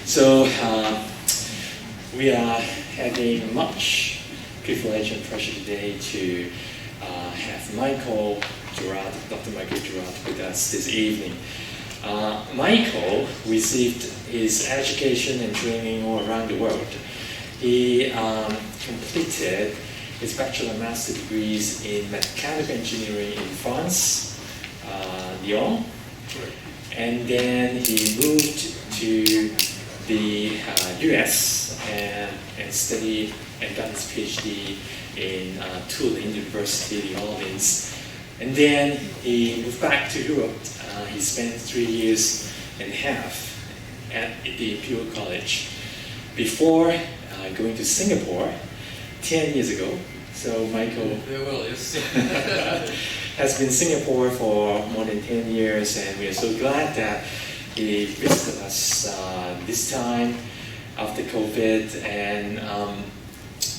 So we are having much privilege and pleasure today to have Michael Girard, Dr. Michael Girard with us this evening. Michael received his education and training all around the world. He completed his bachelor and master degrees in mechanical engineering in France, Lyon, and then he moved to the US and studied and got his PhD in Tulane University, New Orleans. And then he moved back to Europe. He spent 3 years and a half at the Imperial College before going to Singapore 10 years ago. So Michael has been in Singapore for more than 10 years, and we are so glad that he visited us this time after COVID. And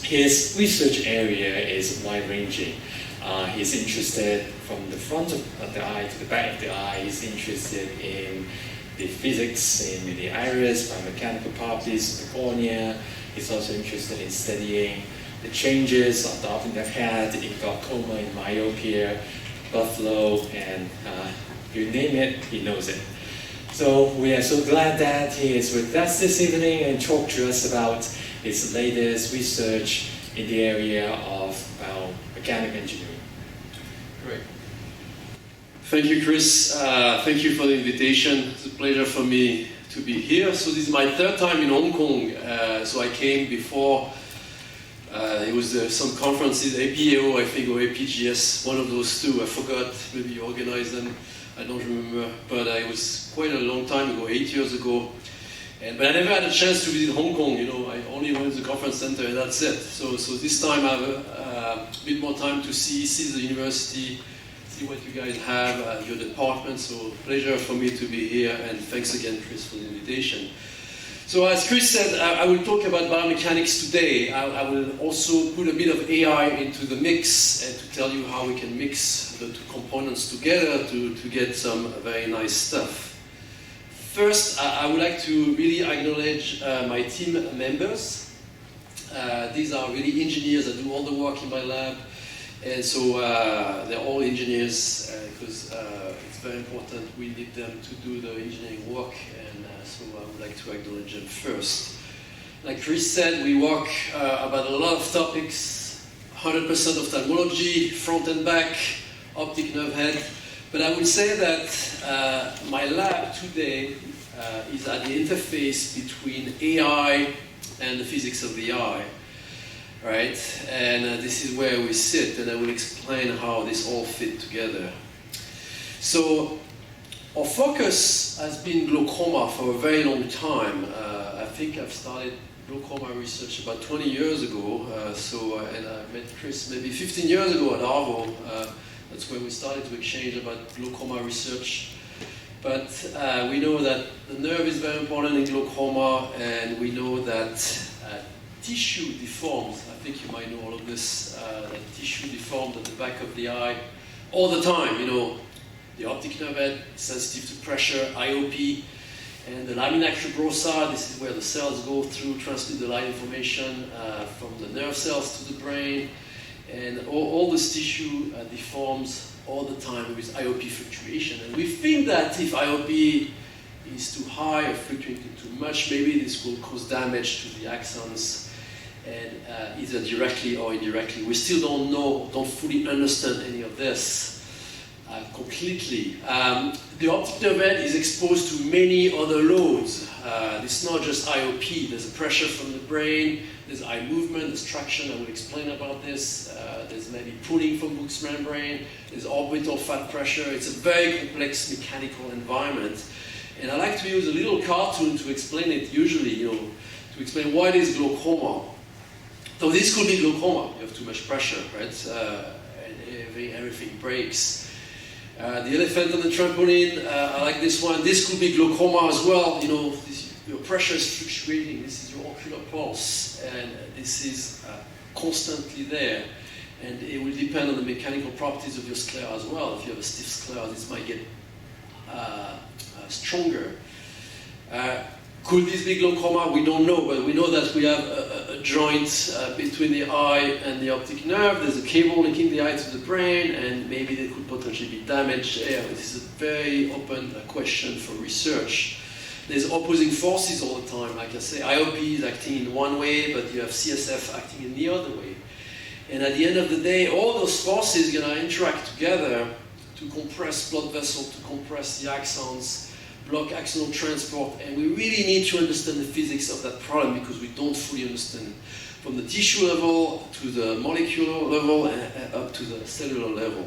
his research area is wide-ranging. He's interested from the front of the eye to the back of the eye. He's interested in the physics, in the iris, biomechanical properties of the cornea. He's also interested in studying the changes of the optic nerve had in glaucoma, in myopia, blood flow, and you name it, he knows it. So we are so glad that he is with us this evening and talk to us about his latest research in the area of biomechanical engineering. Great. Thank you, Chris. Thank you for the invitation. It's a pleasure for me to be here. So this is my third time in Hong Kong. So I came before. It was some conferences, APAO, I think, or APGS, one of those two. I forgot. Maybe you organized them. I don't remember. But it was quite a long time ago, 8 years ago. But I never had a chance to visit Hong Kong. You know, I only went to the conference center, and that's it. So this time I have a bit more time to see the university, see what you guys have, your department. So pleasure for me to be here, and thanks again, Chris, for the invitation. So as Chris said, I will talk about biomechanics today. I will also put a bit of AI into the mix and to tell you how we can mix the two components together to get some very nice stuff. First, I would like to really acknowledge my team members. These are really engineers that do all the work in my lab. And so they're all engineers because it's very important. We need them to do the engineering work, and so I would like to acknowledge them first. Like Chris said, we work about a lot of topics, 100% ophthalmology, front and back, optic nerve head. But I would say that my lab today is at the interface between AI and the physics of the eye. Right, and this is where we sit, and I will explain how this all fit together. So our focus has been glaucoma for a very long time. I think I've started glaucoma research about 20 years ago, and I met Chris maybe 15 years ago at Arvo. That's where we started to exchange about glaucoma research. But we know that the nerve is very important in glaucoma, and we know that tissue deforms. I think you might know all of this, that tissue deformed at the back of the eye all the time. You know, the optic nerve head is sensitive to pressure, IOP, and the lamina cribrosa, this is where the cells go through, transmit the light information from the nerve cells to the brain, and all this tissue deforms all the time with IOP fluctuation. And we think that if IOP is too high or fluctuating too much, maybe this will cause damage to the axons, and either directly or indirectly. We still don't know, don't fully understand any of this completely. The optic nerve head is exposed to many other loads. It's not just IOP. There's a pressure from the brain, there's eye movement, there's traction, I will explain about this. There's maybe pulling from Brooks membrane, there's orbital fat pressure. It's a very complex mechanical environment. And I like to use a little cartoon to explain it usually, you know, to explain what is glaucoma. So this could be glaucoma. You have too much pressure, right? And everything breaks. The elephant on the trampoline, I like this one. This could be glaucoma as well. You know, your pressure is fluctuating. This is your ocular pulse, and this is constantly there. And it will depend on the mechanical properties of your sclera as well. If you have a stiff sclera, this might get stronger. Could this be glaucoma? We don't know, but we know that we have a joint between the eye and the optic nerve. There's a cable linking the eye to the brain, and maybe there could potentially be damage there. This is a very open question for research. There's opposing forces all the time. Like I say, IOP is acting in one way, but you have CSF acting in the other way. And at the end of the day, all those forces are going to interact together to compress blood vessels, to compress the axons, block axonal transport, and we really need to understand the physics of that problem because we don't fully understand from the tissue level to the molecular level and up to the cellular level.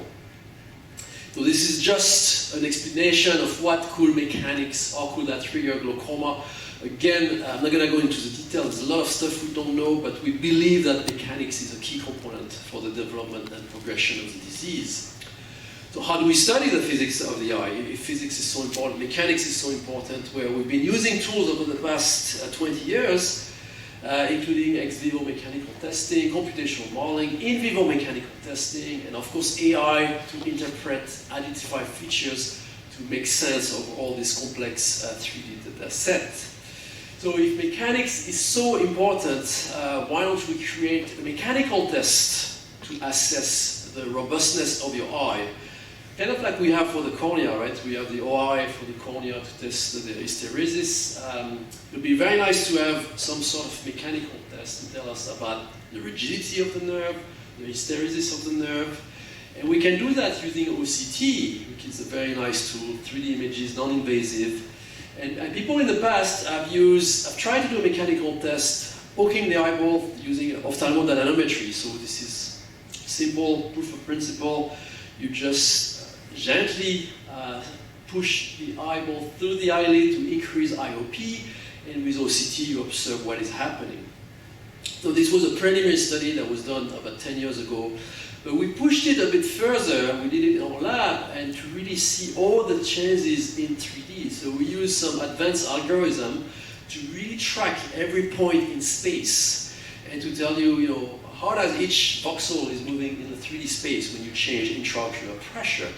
So this is just an explanation of what could mechanics or could that trigger glaucoma. Again, I'm not going to go into the details. There's a lot of stuff we don't know, but we believe that mechanics is a key component for the development and progression of the disease. So how do we study the physics of the eye? If physics is so important, mechanics is so important, where we've been using tools over the past 20 years, including ex vivo mechanical testing, computational modeling, in vivo mechanical testing, and of course AI to interpret, identify features to make sense of all this complex 3D data set. So if mechanics is so important, why don't we create a mechanical test to assess the robustness of your eye? Kind of like we have for the cornea, right? We have the OI for the cornea to test the hysteresis. It would be very nice to have some sort of mechanical test to tell us about the rigidity of the nerve, the hysteresis of the nerve. And we can do that using OCT, which is a very nice tool, 3D images, non-invasive. And people in the past have tried to do a mechanical test, poking the eyeball using ophthalmodynamics. So this is simple proof of principle. You just gently push the eyeball through the eyelid to increase IOP, and with OCT you observe what is happening. So this was a preliminary study that was done about 10 years ago, but we pushed it a bit further. We did it in our lab and to really see all the changes in 3D. So we used some advanced algorithm to really track every point in space and to tell you, how does each voxel is moving in the 3D space when you change intraocular pressure.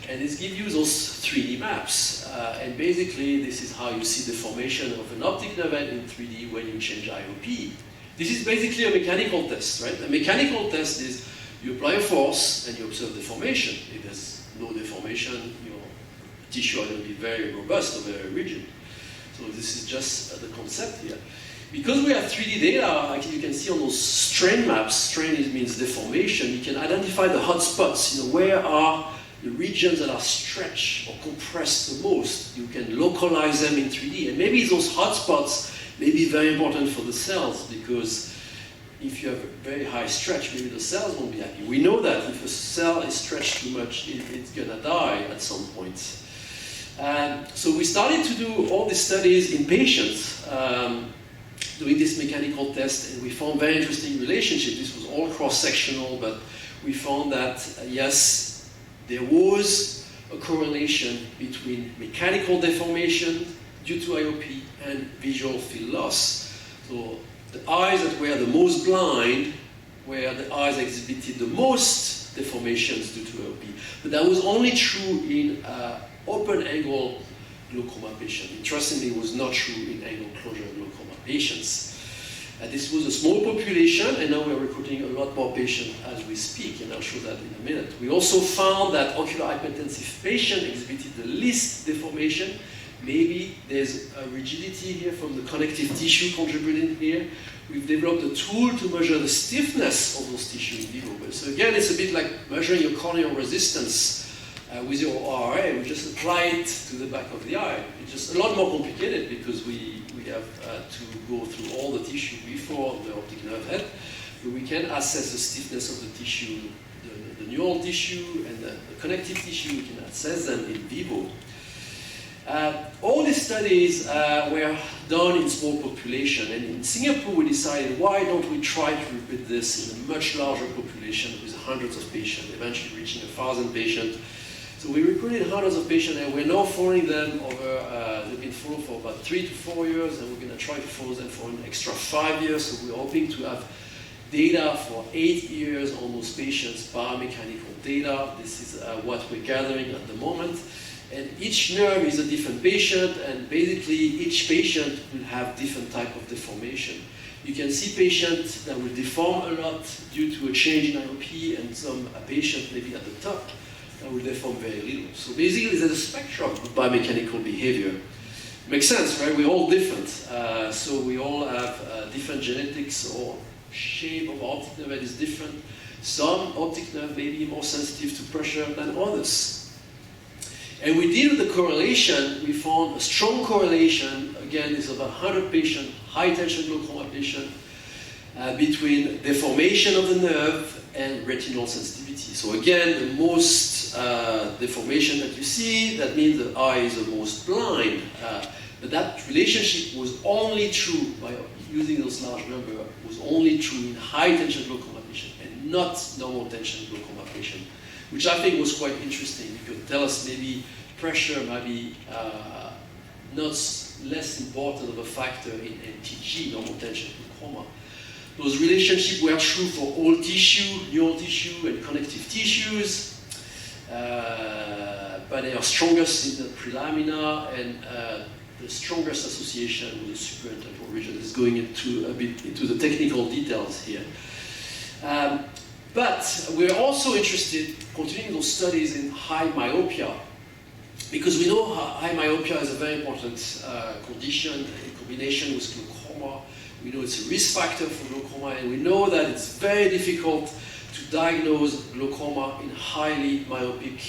And this gives you those 3D maps. And basically, this is how you see the formation of an optic nerve in 3D when you change IOP. This is basically a mechanical test, right? A mechanical test is you apply a force and you observe deformation. If there's no deformation, your tissue are going to be very robust or very rigid. So this is just the concept here. Because we have 3D data, like you can see on those strain maps, strain means deformation, you can identify the hot spots, where are the regions that are stretched or compressed the most. You can localize them in 3D. And maybe those hot spots may be very important for the cells, because if you have a very high stretch, maybe the cells won't be happy. We know that if a cell is stretched too much, it's going to die at some point. So we started to do all these studies in patients, doing this mechanical test, and we found very interesting relationship. This was all cross-sectional, but we found that, yes, there was a correlation between mechanical deformation due to IOP and visual field loss. So the eyes that were the most blind were the eyes that exhibited the most deformations due to IOP. But that was only true in open-angle glaucoma patients. Interestingly, it was not true in angle closure glaucoma patients. This was a small population, and now we're recruiting a lot more patients as we speak, and I'll show that in a minute. We also found that ocular hypertensive patients exhibited the least deformation. Maybe there's a rigidity here from the connective tissue contributing here. We've developed a tool to measure the stiffness of those tissues in vivo. So again, it's a bit like measuring your corneal resistance with your ORA. We just apply it to the back of the eye. It's just a lot more complicated because we have to go through all the tissue before the optic nerve head. But we can assess the stiffness of the tissue, the neural tissue and the connective tissue. We can assess them in vivo. All these studies were done in small population, and in Singapore we decided, why don't we try to repeat this in a much larger population with hundreds of patients, eventually reaching 1,000 patients. So we recruited hundreds of patients, and we're now following them over, they've been followed for about 3 to 4 years, and we're going to try to follow them for an extra 5 years. So we're hoping to have data for 8 years on those patients, biomechanical data. This is what we're gathering at the moment. And each nerve is a different patient, and basically each patient will have different type of deformation. You can see patients that will deform a lot due to a change in IOP, and some patient maybe at the top that will deform very little. So basically there's a spectrum of biomechanical behavior. Makes sense, right? We're all different. So we all have different genetics, or shape of optic nerve that is different. Some optic nerve may be more sensitive to pressure than others. And we did the correlation. We found a strong correlation. Again, it's about 100 patients, high tension glaucoma patient, between deformation of the nerve and retinal sensitivity. So again, the most deformation that you see, that means the eye is the most blind. But that relationship was only true, by using those large numbers, was only true in high tension glaucoma patient and not normal tension glaucoma patient, which I think was quite interesting. You could tell us maybe pressure might be not less important of a factor in NTG, normal tension glaucoma. Those relationships were true for all tissue, neural tissue, and connective tissues, but they are strongest in the prelamina, and the strongest association with the superintemporal region is going into a bit into the technical details here. But we're also interested, continuing those studies in high myopia, because we know high myopia is a very important condition in combination with glaucoma. We know it's a risk factor for glaucoma, and we know that it's very difficult to diagnose glaucoma in highly myopic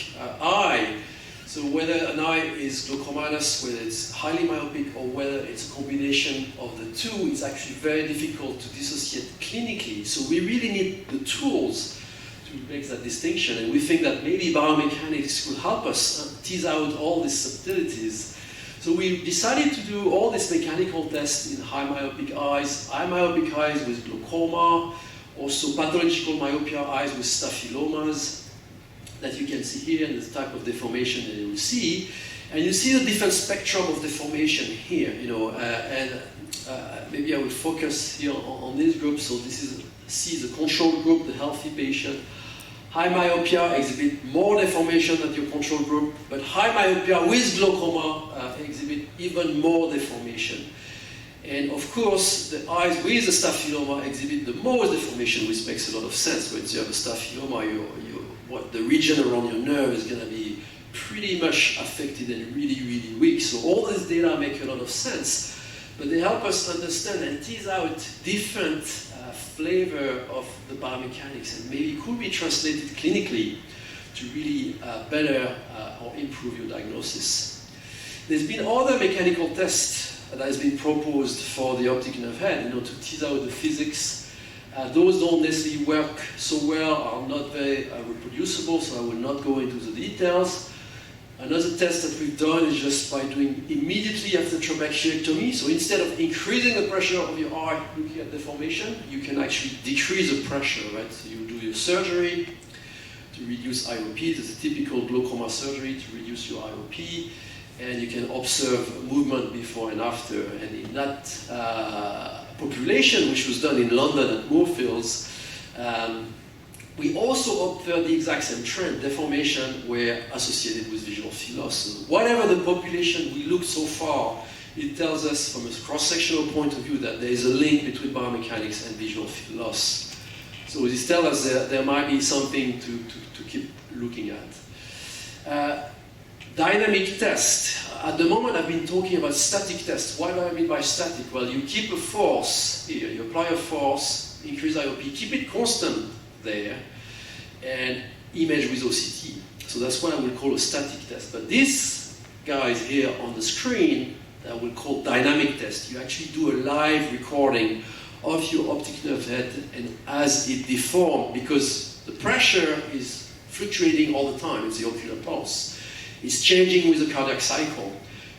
eye. So whether an eye is glaucomatous, whether it's highly myopic, or whether it's a combination of the two, it's actually very difficult to dissociate clinically. So we really need the tools to make that distinction, and we think that maybe biomechanics could help us tease out all these subtleties. So we decided to do all these mechanical tests in high myopic eyes with glaucoma, also pathological myopia eyes with staphylomas, that you can see here, and the type of deformation that you will see. And you see the different spectrum of deformation here, you know, maybe I will focus here on this group. So this is the control group, the healthy patient. High myopia exhibit more deformation than your control group, but high myopia with glaucoma exhibit even more deformation. And of course, the eyes with the staphyloma exhibit the most deformation, which makes a lot of sense. When you have a staphyloma, the region around your nerve is going to be pretty much affected and really, really weak. So all these data make a lot of sense, but they help us understand and tease out different flavor of the biomechanics, and maybe could be translated clinically to really better or improve your diagnosis. There's been other mechanical tests that has been proposed for the optic nerve head, you know, to tease out the physics. Those don't necessarily work so well, are not very reproducible, so I will not go into the details. Another test that we've done is just by doing immediately after trabeculectomy. So instead of increasing the pressure of your eye looking at deformation, you can actually decrease the pressure, right? So you do your surgery to reduce IOP. It's a typical glaucoma surgery to reduce your IOP, and you can observe movement before and after. And in that population, which was done in London at Moorfields, we also observed the exact same trend. Deformation were associated with visual field loss. So whatever the population we looked so far, it tells us from a cross-sectional point of view that there is a link between biomechanics and visual field loss. So this tells us that there might be something to keep looking at. Dynamic test. At the moment I've been talking about static tests. What do I mean by static? Well, you keep a force here, you apply a force, increase IOP, keep it constant there, and image with OCT. So that's what I will call a static test. But this guys here on the screen, that we'll call dynamic test. You actually do a live recording of your optic nerve head, and as it deforms, because the pressure is fluctuating all the time, it's the ocular pulse. It's changing with the cardiac cycle.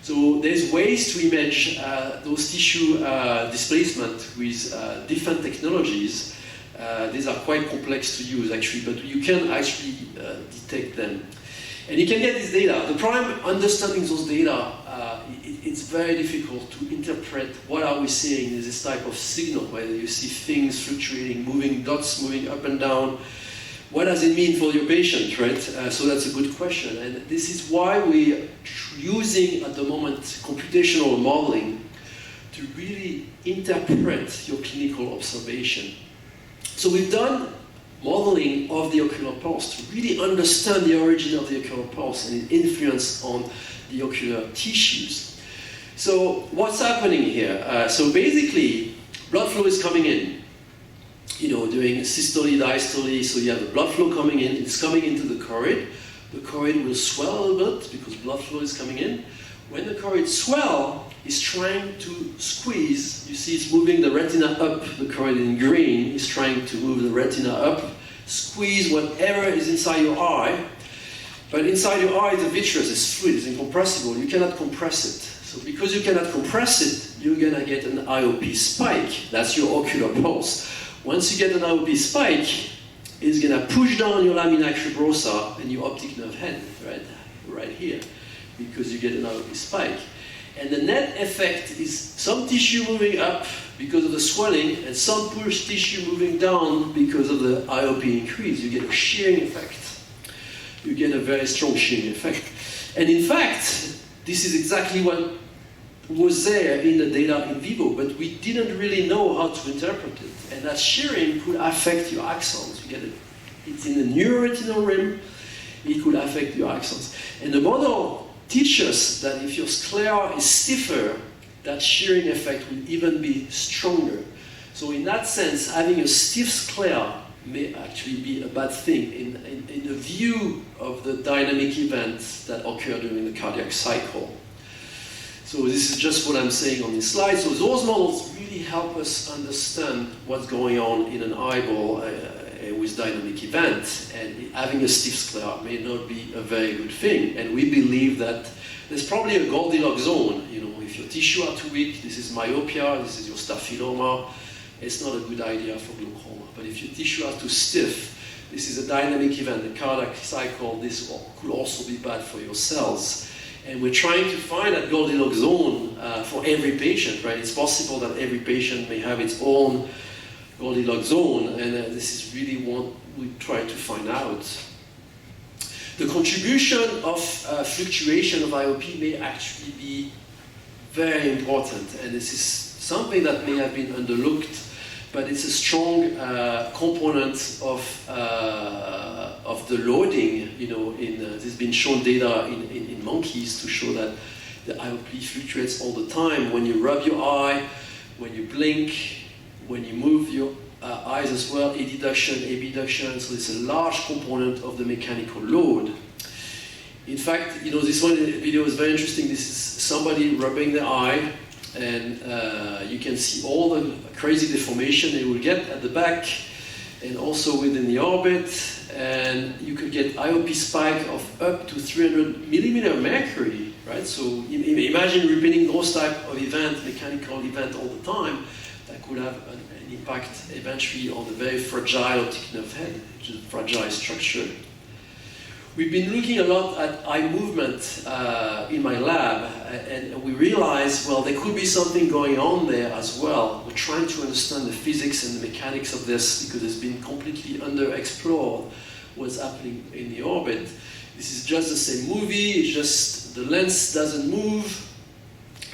So there's ways to image those tissue displacement with different technologies. These are quite complex to use actually, but you can actually detect them. And you can get this data. The problem understanding those data, it's very difficult to interpret what are we seeing in this type of signal, whether you see things fluctuating, moving, dots moving up and down. what does it mean for your patient, right? So that's a good question. And this is why we're using at the moment computational modeling to really interpret your clinical observation. So we've done modeling of the ocular pulse to really understand the origin of the ocular pulse and its influence on the ocular tissues. So what's happening here? So basically, blood flow is coming in, during systole, diastole, so you have the blood flow coming in, it's coming into the choroid. The choroid will swell a little bit because blood flow is coming in. When the choroid swells, it's trying to squeeze. You see it's moving the retina up, the choroid in green is trying to move the retina up, squeeze whatever is inside your eye. But inside your eye, the vitreous is fluid, it's incompressible. You cannot compress it. So because you cannot compress it, you're going to get an IOP spike. That's your ocular pulse. Once you get an IOP spike, it's going to push down your lamina cribrosa and your optic nerve head, right here, because you get an IOP spike. And the net effect is some tissue moving up because of the swelling and some push tissue moving down because of the IOP increase. You get a shearing effect. You get a very strong shearing effect. And in fact, this is exactly what was there in the data in vivo, but we didn't really know how to interpret it. And that shearing could affect your axons. You get it. It's in the neuroretinal rim. It could affect your axons. And the model teaches that if your sclera is stiffer, that shearing effect will even be stronger. So in that sense, having a stiff sclera may actually be a bad thing in the view of the dynamic events that occur during the cardiac cycle. So this is just what I'm saying on this slide. So those models really help us understand what's going on in an eyeball with dynamic event, and having a stiff sclera may not be a very good thing. And we believe that there's probably a Goldilocks zone. If your tissue are too weak, this is myopia, this is your staphyloma, it's not a good idea for glaucoma. But if your tissue are too stiff, this is a dynamic event, the cardiac cycle, this could also be bad for your cells. And we're trying to find that Goldilocks zone for every patient, right? It's possible that every patient may have its own Goldilocks zone, and this is really what we try to find out. The contribution of fluctuation of IOP may actually be very important, and this is something that may have been underlooked, but it's a strong component of the loading. There's been shown data in monkeys to show that the IOP fluctuates all the time. When you rub your eye, when you blink, when you move your eyes as well, adduction, abduction, so it's a large component of the mechanical load. In fact, this one video is very interesting. This is somebody rubbing their eye, and you can see all the crazy deformation they will get at the back and also within the orbit, and you could get IOP spike of up to 300 millimeter mercury, right? So imagine repeating those type of event, mechanical event all the time, that could have an impact eventually on the very fragile optic nerve head, which is a fragile structure. We've been looking a lot at eye movement in my lab, and we realized, well, there could be something going on there as well. We're trying to understand the physics and the mechanics of this because it's been completely underexplored what's happening in the orbit. This is just the same movie, it's just the lens doesn't move,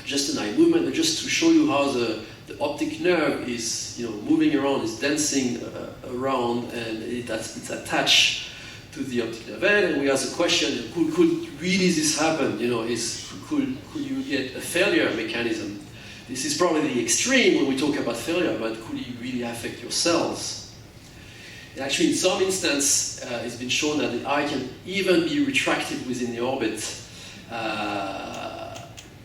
just an eye movement, but just to show you how the optic nerve is moving around, is dancing around, and it's attached to the optic nerve head. And we ask the question, could really this happen? Could you get a failure mechanism? This is probably the extreme when we talk about failure, but could it really affect your cells? And actually, in some instance, it's been shown that the eye can even be retracted within the orbit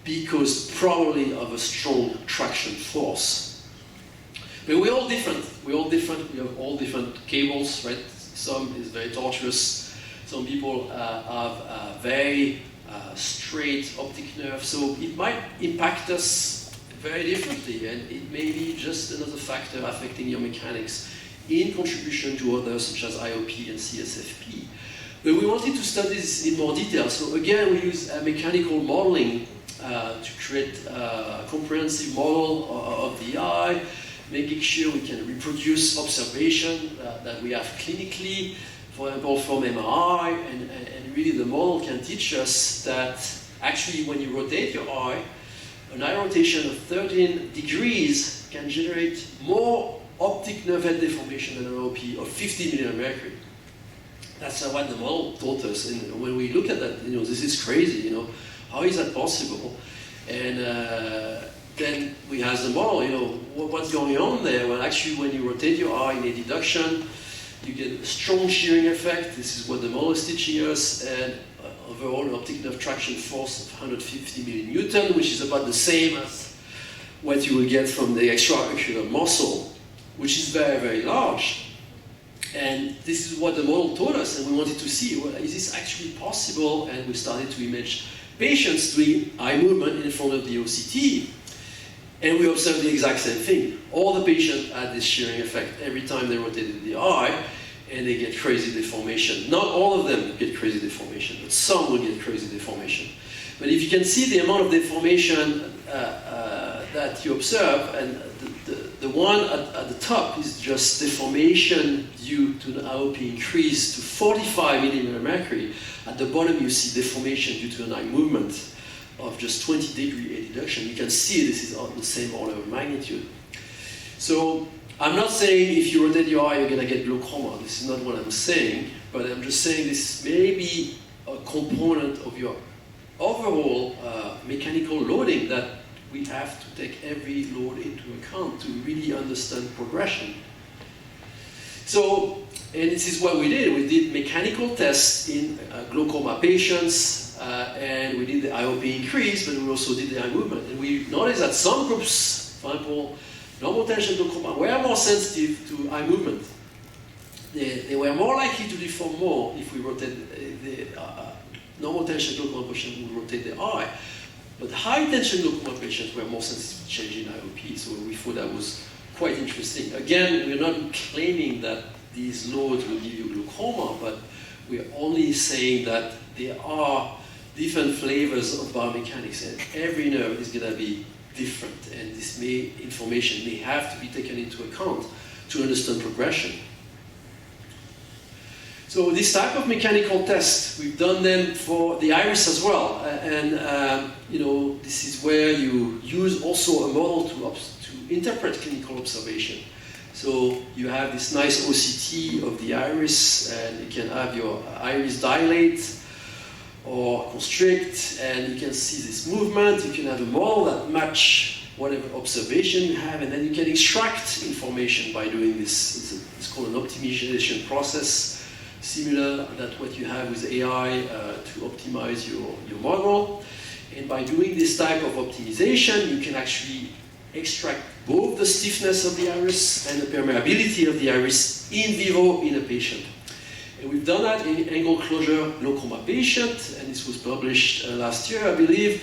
because probably of a strong traction force. But we're all different. We're all different. We have all different cables, right? Some is very tortuous. Some people have very straight optic nerve. So it might impact us very differently, and it may be just another factor affecting your mechanics in contribution to others such as IOP and CSFP. But we wanted to study this in more detail. So again, we use mechanical modeling to create a comprehensive model of the eye, making sure we can reproduce observation that we have clinically for example, from MRI, and really the model can teach us that actually when you rotate your eye, an eye rotation of 13 degrees can generate more optic nerve head deformation than an OP of 50 million mercury. That's what the model taught us, and when we look at that, this is crazy, how is that possible? And then we ask the model, what's going on there? Well, actually, when you rotate your eye in a deduction, you get a strong shearing effect. This is what the model is teaching us, and overall an optic nerve traction force of 150 milliNewton, which is about the same as what you will get from the extraocular muscle, which is very, very large. And this is what the model told us, and we wanted to see, well, is this actually possible? And we started to image patients doing eye movement in front of the OCT, and we observed the exact same thing. All the patients had this shearing effect every time they rotated the eye, and they get crazy deformation. Not all of them get crazy deformation, but some will get crazy deformation. But if you can see the amount of deformation that you observe, and the one at the top is just deformation due to the IOP increase to 45 millimeter mercury. At the bottom you see deformation due to an eye movement of just 20-degree deduction. You can see this is on the same order of magnitude. So I'm not saying if you rotate your eye you're going to get glaucoma. This is not what I'm saying, but I'm just saying this may be a component of your overall mechanical loading that we have to take every load into account to really understand progression. So, and this is what we did. We did mechanical tests in glaucoma patients, and we did the IOP increase, but we also did the eye movement. And we noticed that some groups, for example, normal tension glaucoma, were more sensitive to eye movement. They were more likely to deform more if we rotate the normal tension glaucoma patient would rotate the eye. But high tension glaucoma patients were more sensitive to change in IOP, so we thought that was quite interesting. Again, we're not claiming that these loads will give you glaucoma, but we're only saying that there are different flavors of biomechanics, and every nerve is going to be different, and this information may have to be taken into account to understand progression. So this type of mechanical tests, we've done them for the iris as well, and this is where you use also a model to interpret clinical observation. So you have this nice OCT of the iris, and you can have your iris dilate or constrict, and you can see this movement. You can have a model that match whatever observation you have, and then you can extract information by doing this. It's called an optimization process, similar that what you have with AI to optimize your model. And by doing this type of optimization, you can actually extract both the stiffness of the iris and the permeability of the iris in vivo in a patient. And we've done that in angle closure glaucoma patient, and this was published last year, I believe.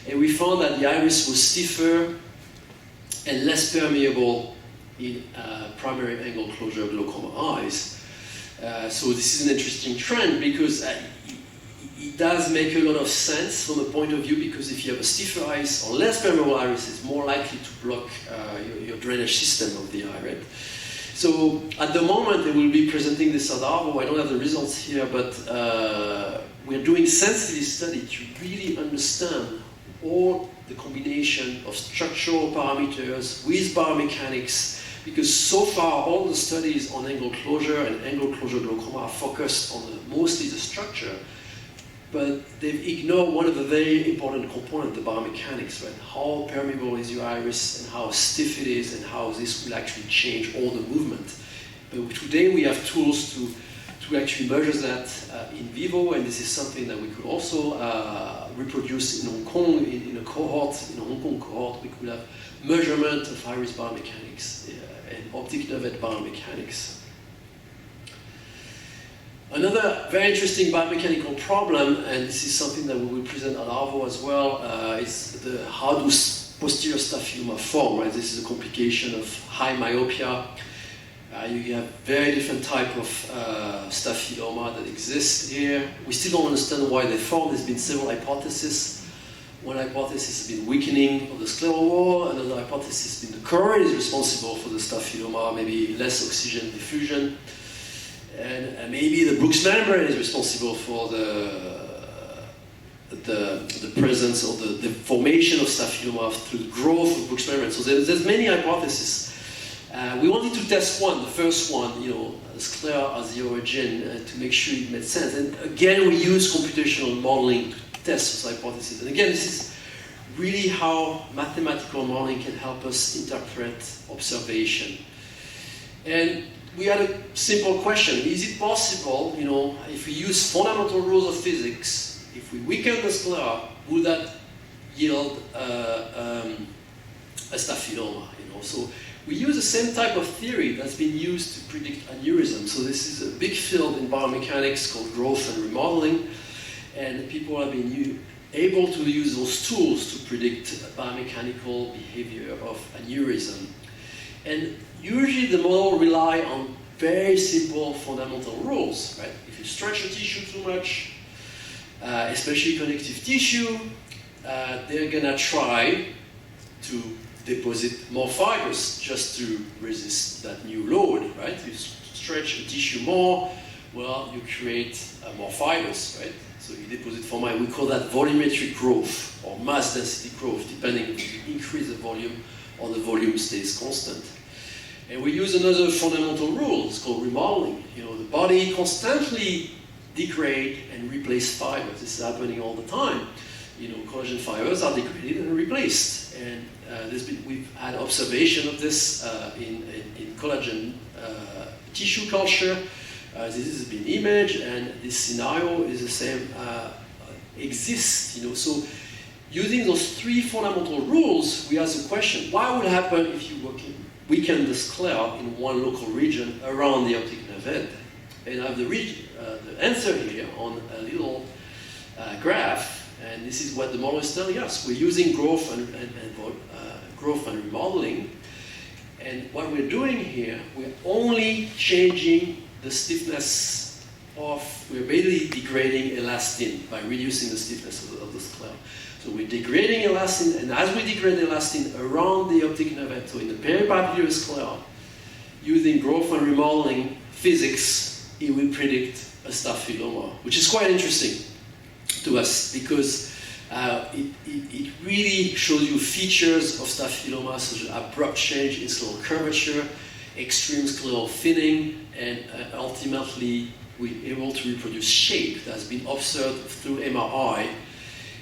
And we found that the iris was stiffer and less permeable in primary angle closure glaucoma eyes. So this is an interesting trend because it does make a lot of sense from a point of view, because if you have a stiffer iris or less permeable iris, it's more likely to block your drainage system of the eye, right? So at the moment they will be presenting this at ARVO. I don't have the results here, but we're doing sensitivity study to really understand all the combination of structural parameters with biomechanics, because so far all the studies on angle closure and angle closure glaucoma are focused on mostly the structure, but they've ignored one of the very important components, the biomechanics, right? How permeable is your iris, and how stiff it is, and how this will actually change all the movement. But today we have tools to actually measure that in vivo, and this is something that we could also reproduce in Hong Kong, in a cohort, in a Hong Kong cohort. We could have measurement of iris biomechanics and optic nerve head biomechanics. Another very interesting biomechanical problem, and this is something that we will present at ARVO as well, is how do posterior staphyloma form, right? This is a complication of high myopia. You have very different type of staphyloma that exists here. We still don't understand why they form. There's been several hypotheses. One hypothesis has been weakening of the scleral wall. Another hypothesis has been the current is responsible for the staphyloma, maybe less oxygen diffusion. and maybe the Brooks membrane is responsible for the presence or the formation of staphyloma through the growth of Brooks membrane. So there's many hypotheses. We wanted to test one, the first one, sclera as the origin, to make sure it made sense. And again, we use computational modeling to test this hypothesis. And again, this is really how mathematical modeling can help us interpret observation. And we had a simple question. Is it possible, if we use fundamental rules of physics, if we weaken the sclera, would that yield a staphyloma? So we use the same type of theory that's been used to predict aneurysm. So this is a big field in biomechanics called growth and remodeling, and people have been able to use those tools to predict biomechanical behavior of aneurysm. And usually the model rely on very simple fundamental rules, right? If you stretch the tissue too much, especially connective tissue, they're gonna try to deposit more fibers just to resist that new load, right? You stretch the tissue more, well, you create more fibers, right? So you deposit for more. We call that volumetric growth or mass density growth, depending if you increase the volume or the volume stays constant. And we use another fundamental rule, it's called remodeling. The body constantly degrade and replace fibers. This is happening all the time. Collagen fibers are degraded and replaced. And we've had observation of this in collagen tissue culture. This has been imaged, and this scenario is the same, exists. So using those three fundamental rules, we ask the question, what would happen if you weaken the sclera in one local region around the optic nerve end? And I have the answer here on a little graph. And this is what the model is telling us. We're using growth and remodeling. And what we're doing here, we're only changing the stiffness we're basically degrading elastin by reducing the stiffness of the sclera. So we're degrading elastin, and as we degrade elastin around the optic nerve end, so in the peripapillary sclera, using growth and remodeling physics, it will predict a staphyloma, which is quite interesting to us because it really shows you features of staphyloma, such as abrupt change in scleral curvature, extreme scleral thinning, and ultimately we're able to reproduce shape that's been observed through MRI.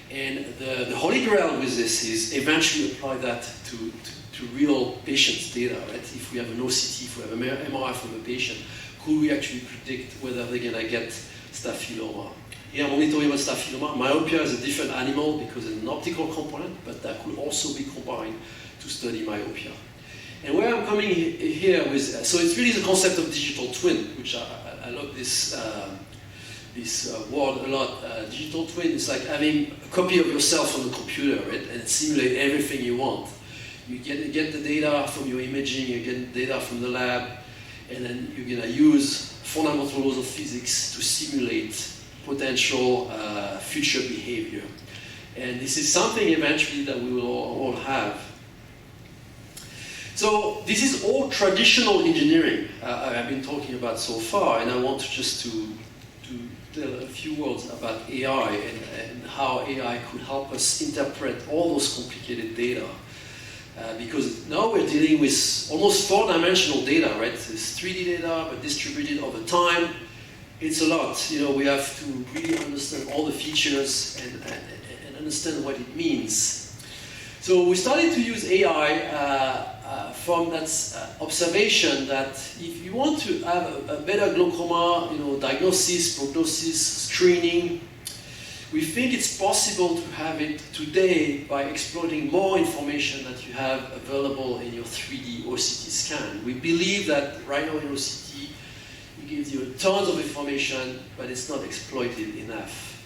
And the holy grail with this is eventually apply that to real patients' data, right? If we have an OCT, if we have an MRI from a patient, could we actually predict whether they're gonna get staphyloma? Here I'm only talking about staphyloma. Myopia is a different animal because it's an optical component, but that could also be combined to study myopia. And where I'm coming here with, so it's really the concept of digital twin, which I love this word a lot. Digital twin is like having a copy of yourself on the computer, right? And simulate everything you want. You get the data from your imaging, you get data from the lab, and then you're gonna use fundamental laws of physics to simulate potential future behavior. And this is something eventually that we will all have. So this is all traditional engineering I've been talking about so far, and I want just to tell a few words about AI and how AI could help us interpret all those complicated data. Because now we're dealing with almost four-dimensional data, right? It's 3D data, but distributed over time. It's a lot. We have to really understand all the features and understand what it means. So we started to use AI from that observation that if you want to have a better glaucoma, diagnosis, prognosis, screening, we think it's possible to have it today by exploiting more information that you have available in your 3D OCT scan. We believe that right now in OCT, it gives you tons of information, but it's not exploited enough.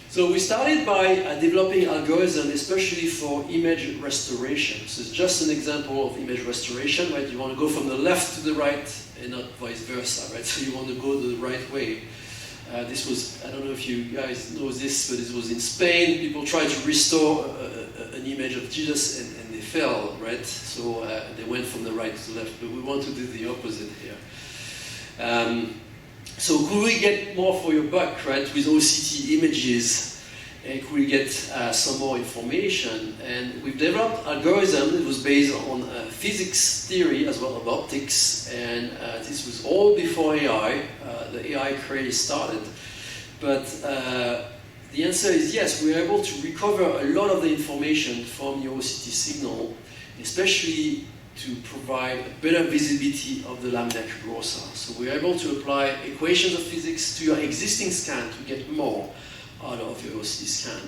So we started by developing algorithms, especially for image restoration. So it's just an example of image restoration, right? You want to go from the left to the right and not vice versa, right? So you want to go the right way. This was, I don't know if you guys know this, but it was in Spain. People tried to restore an image of Jesus and they failed, right? So they went from the right to the left, but we want to do the opposite here. So could we get more for your buck, right, with OCT images? And could we get some more information? And we've developed an algorithm that was based on physics theory as well as optics, and this was all before AI. The AI craze started. But the answer is yes, we are able to recover a lot of the information from your OCT signal, especially to provide better visibility of the lamina curiosa. So we are able to apply equations of physics to your existing scan to get more out of your OCT scan.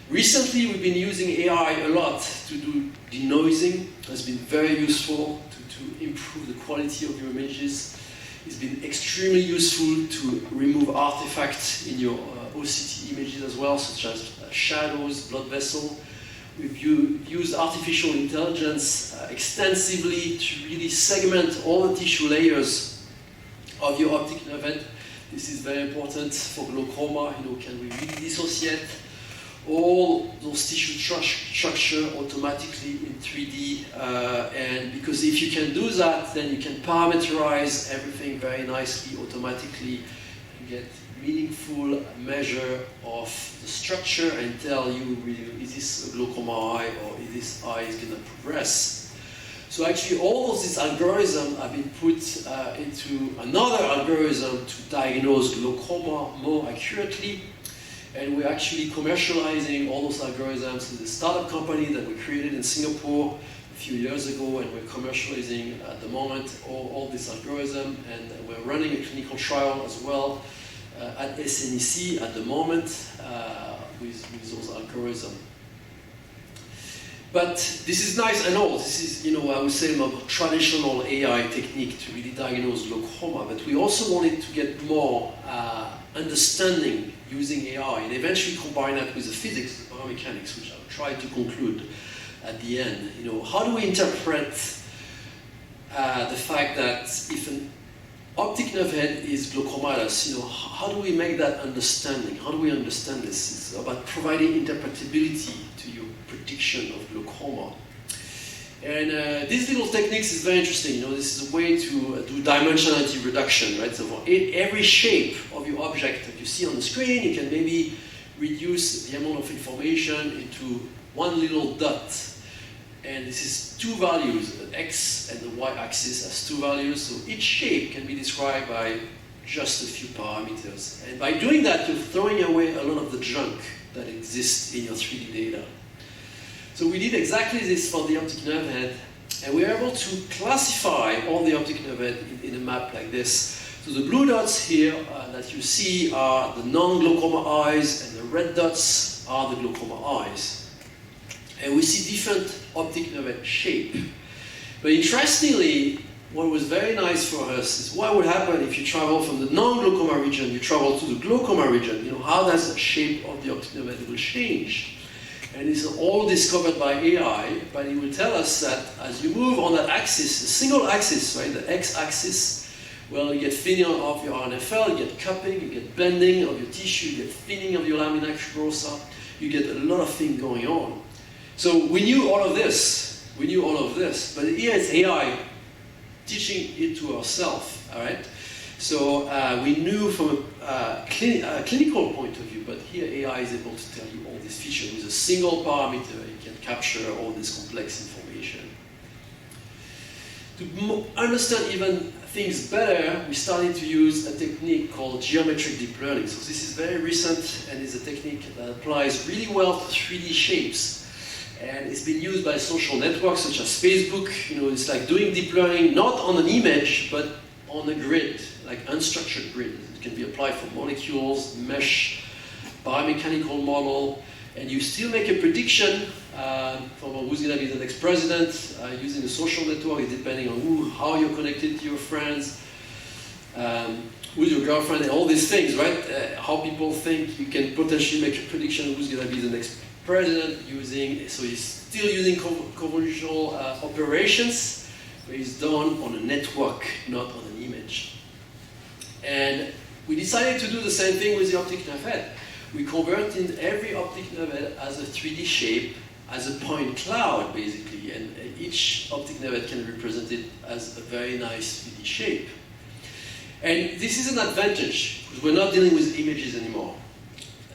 Recently, we've been using AI a lot to do denoising. It's been very useful to improve the quality of your images. It's been extremely useful to remove artifacts in your OCT images as well, such as shadows, blood vessel. We've used artificial intelligence extensively to really segment all the tissue layers of your optic nerve head. This is very important for glaucoma. Can we really dissociate all those tissue structure automatically in 3D? And because if you can do that, then you can parameterize everything very nicely, automatically, and get meaningful measure of the structure and tell you, really, is this a glaucoma eye or is this eye is going to progress? So actually all of these algorithms have been put into another algorithm to diagnose glaucoma more accurately. And we're actually commercializing all those algorithms with a startup company that we created in Singapore a few years ago, and we're commercializing at the moment all this algorithm, and we're running a clinical trial as well at SNEC at the moment with those algorithms. But this is nice and all. This is, I would say, a traditional AI technique to really diagnose glaucoma. But we also wanted to get more understanding using AI and eventually combine that with the physics, the biomechanics, which I'll try to conclude at the end. How do we interpret the fact that if an optic nerve head is glaucomatous, how do we make that understanding? How do we understand this? It's about providing interpretability to your prediction of glaucoma. And these little techniques is very interesting. This is a way to do dimensionality reduction, right? So for every shape of your object that you see on the screen, you can maybe reduce the amount of information into one little dot. And this is two values, the x and the y-axis has two values. So each shape can be described by just a few parameters. And by doing that, you're throwing away a lot of the junk that exists in your 3D data. So we did exactly this for the optic nerve head, and we were able to classify all the optic nerve head in a map like this. So the blue dots here that you see are the non-glaucoma eyes, and the red dots are the glaucoma eyes. And we see different optic nerve head shape. But interestingly, what was very nice for us is what would happen if you travel from the non-glaucoma region, you travel to the glaucoma region. How does the shape of the optic nerve head will change? And it's all discovered by AI, but it will tell us that as you move on that axis, a single axis, right, the x-axis, well, you get thinning of your RNFL, you get cupping, you get bending of your tissue, you get thinning of your lamina curiosa, you get a lot of things going on. So we knew all of this, but here it's AI teaching it to ourselves, all right? So we knew from a clinical point of view, but here AI is able to tell you all these features with a single parameter. You can capture all this complex information. To understand even things better, we started to use a technique called geometric deep learning. So this is very recent and is a technique that applies really well to 3D shapes. And it's been used by social networks such as Facebook. It's like doing deep learning not on an image, but on a grid, like unstructured grid. It can be applied for molecules, mesh, biomechanical model, and you still make a prediction from who's going to be the next president using a social network, depending on how you're connected to your friends, who's your girlfriend, and all these things, right? How people think you can potentially make a prediction who's going to be the next president so he's still using convolutional operations, but it's done on a network, not on an image. And we decided to do the same thing with the optic nerve head. We converted every optic nerve head as a 3D shape, as a point cloud, basically, and each optic nerve head can be represented as a very nice 3D shape. And this is an advantage, because we're not dealing with images anymore.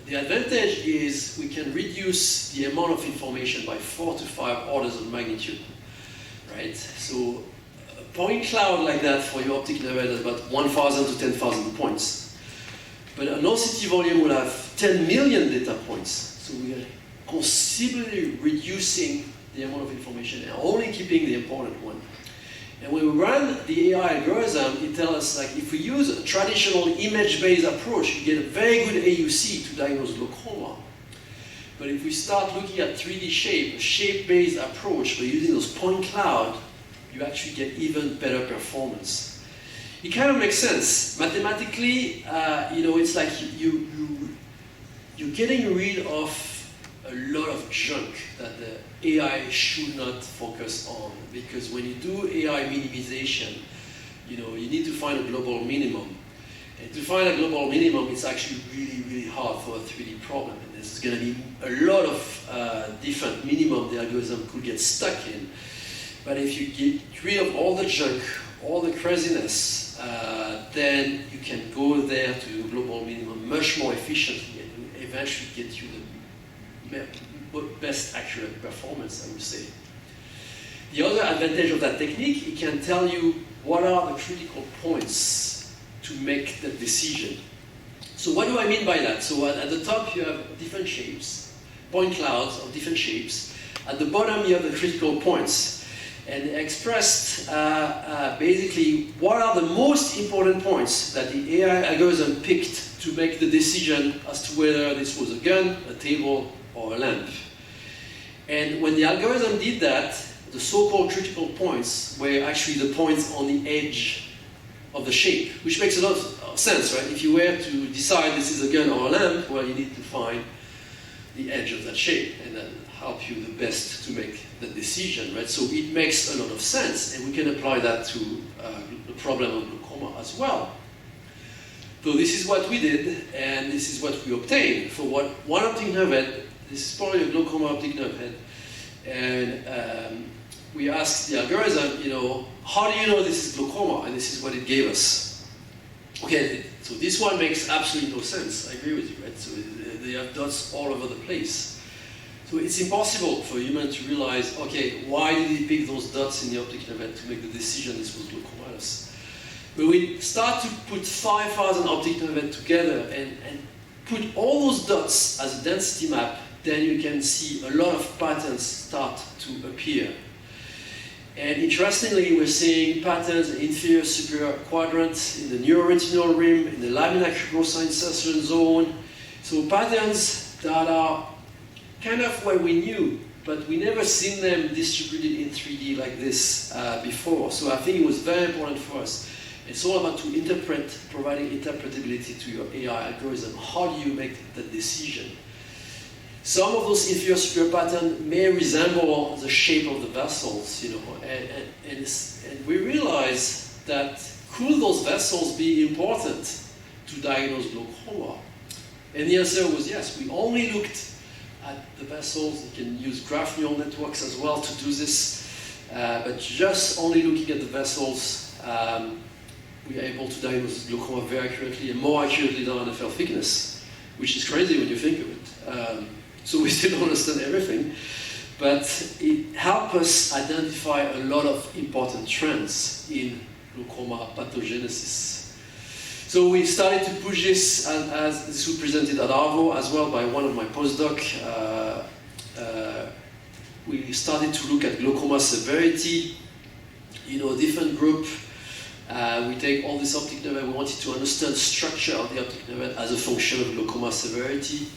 The advantage is we can reduce the amount of information by 4 to 5 orders of magnitude, right? So a point cloud like that for your optic nerve is about 1,000 to 10,000 points. But an OCT volume will have 10 million data points. So we are considerably reducing the amount of information and only keeping the important one. And when we run the AI algorithm, it tells us, like, if we use a traditional image-based approach, you get a very good AUC to diagnose glaucoma. But if we start looking at 3D shape, a shape-based approach, by using those point cloud, you actually get even better performance. It kind of makes sense. Mathematically, it's like you're getting rid of a lot of junk that the AI should not focus on, because when you do AI minimization, you need to find a global minimum. And to find a global minimum, it's actually really, really hard for a 3D problem. And there's going to be a lot of different minimum the algorithm could get stuck in. But if you get rid of all the junk, all the craziness, then you can go there to global minimum much more efficiently and eventually get you the best accurate performance, I would say. The other advantage of that technique, it can tell you what are the critical points to make the decision. So what do I mean by that? So at the top you have different shapes, point clouds of different shapes. At the bottom you have the critical points. And expressed basically what are the most important points that the AI algorithm picked to make the decision as to whether this was a gun, a table, or a lamp. And when the algorithm did that, the so-called critical points were actually the points on the edge of the shape, which makes a lot of sense, right? If you were to decide this is a gun or a lamp, well, you need to find the edge of that shape, and that help you the best to make the decision, right? So it makes a lot of sense, and we can apply that to the problem of glaucoma as well. So this is what we did, and this is what we obtained. For one optic nerve head, this is probably a glaucoma optic nerve head, and we asked the algorithm, how do you know this is glaucoma? And this is what it gave us. Okay, so this one makes absolutely no sense. I agree with you, right? So they have dots all over the place. So it's impossible for a human to realize, okay, why did he pick those dots in the optic nerve head to make the decision this was glaucomatous? But we start to put 5,000 optic nerve heads together and put all those dots as a density map, then you can see a lot of patterns start to appear. And interestingly, we're seeing patterns in the inferior superior quadrant, in the neuroretinal rim, in the laminar cubosa insertion zone. So patterns that are kind of what we knew, but we never seen them distributed in 3D like this before. So I think it was very important for us. It's all about to interpret, providing interpretability to your AI algorithm. How do you make the decision? Some of those inferior superior patterns may resemble the shape of the vessels, and we realize that could those vessels be important to diagnose glaucoma? And the answer was yes. We only looked at the vessels. You can use graph neural networks as well to do this, but just only looking at the vessels, we are able to diagnose glaucoma very accurately and more accurately than NFL thickness, which is crazy when you think of it. So we still don't understand everything, but it helped us identify a lot of important trends in glaucoma pathogenesis. So we started to push this, as this was presented at ARVO as well by one of my postdocs. We started to look at glaucoma severity, different group. We take all this optic nerve, we wanted to understand the structure of the optic nerve as a function of glaucoma severity.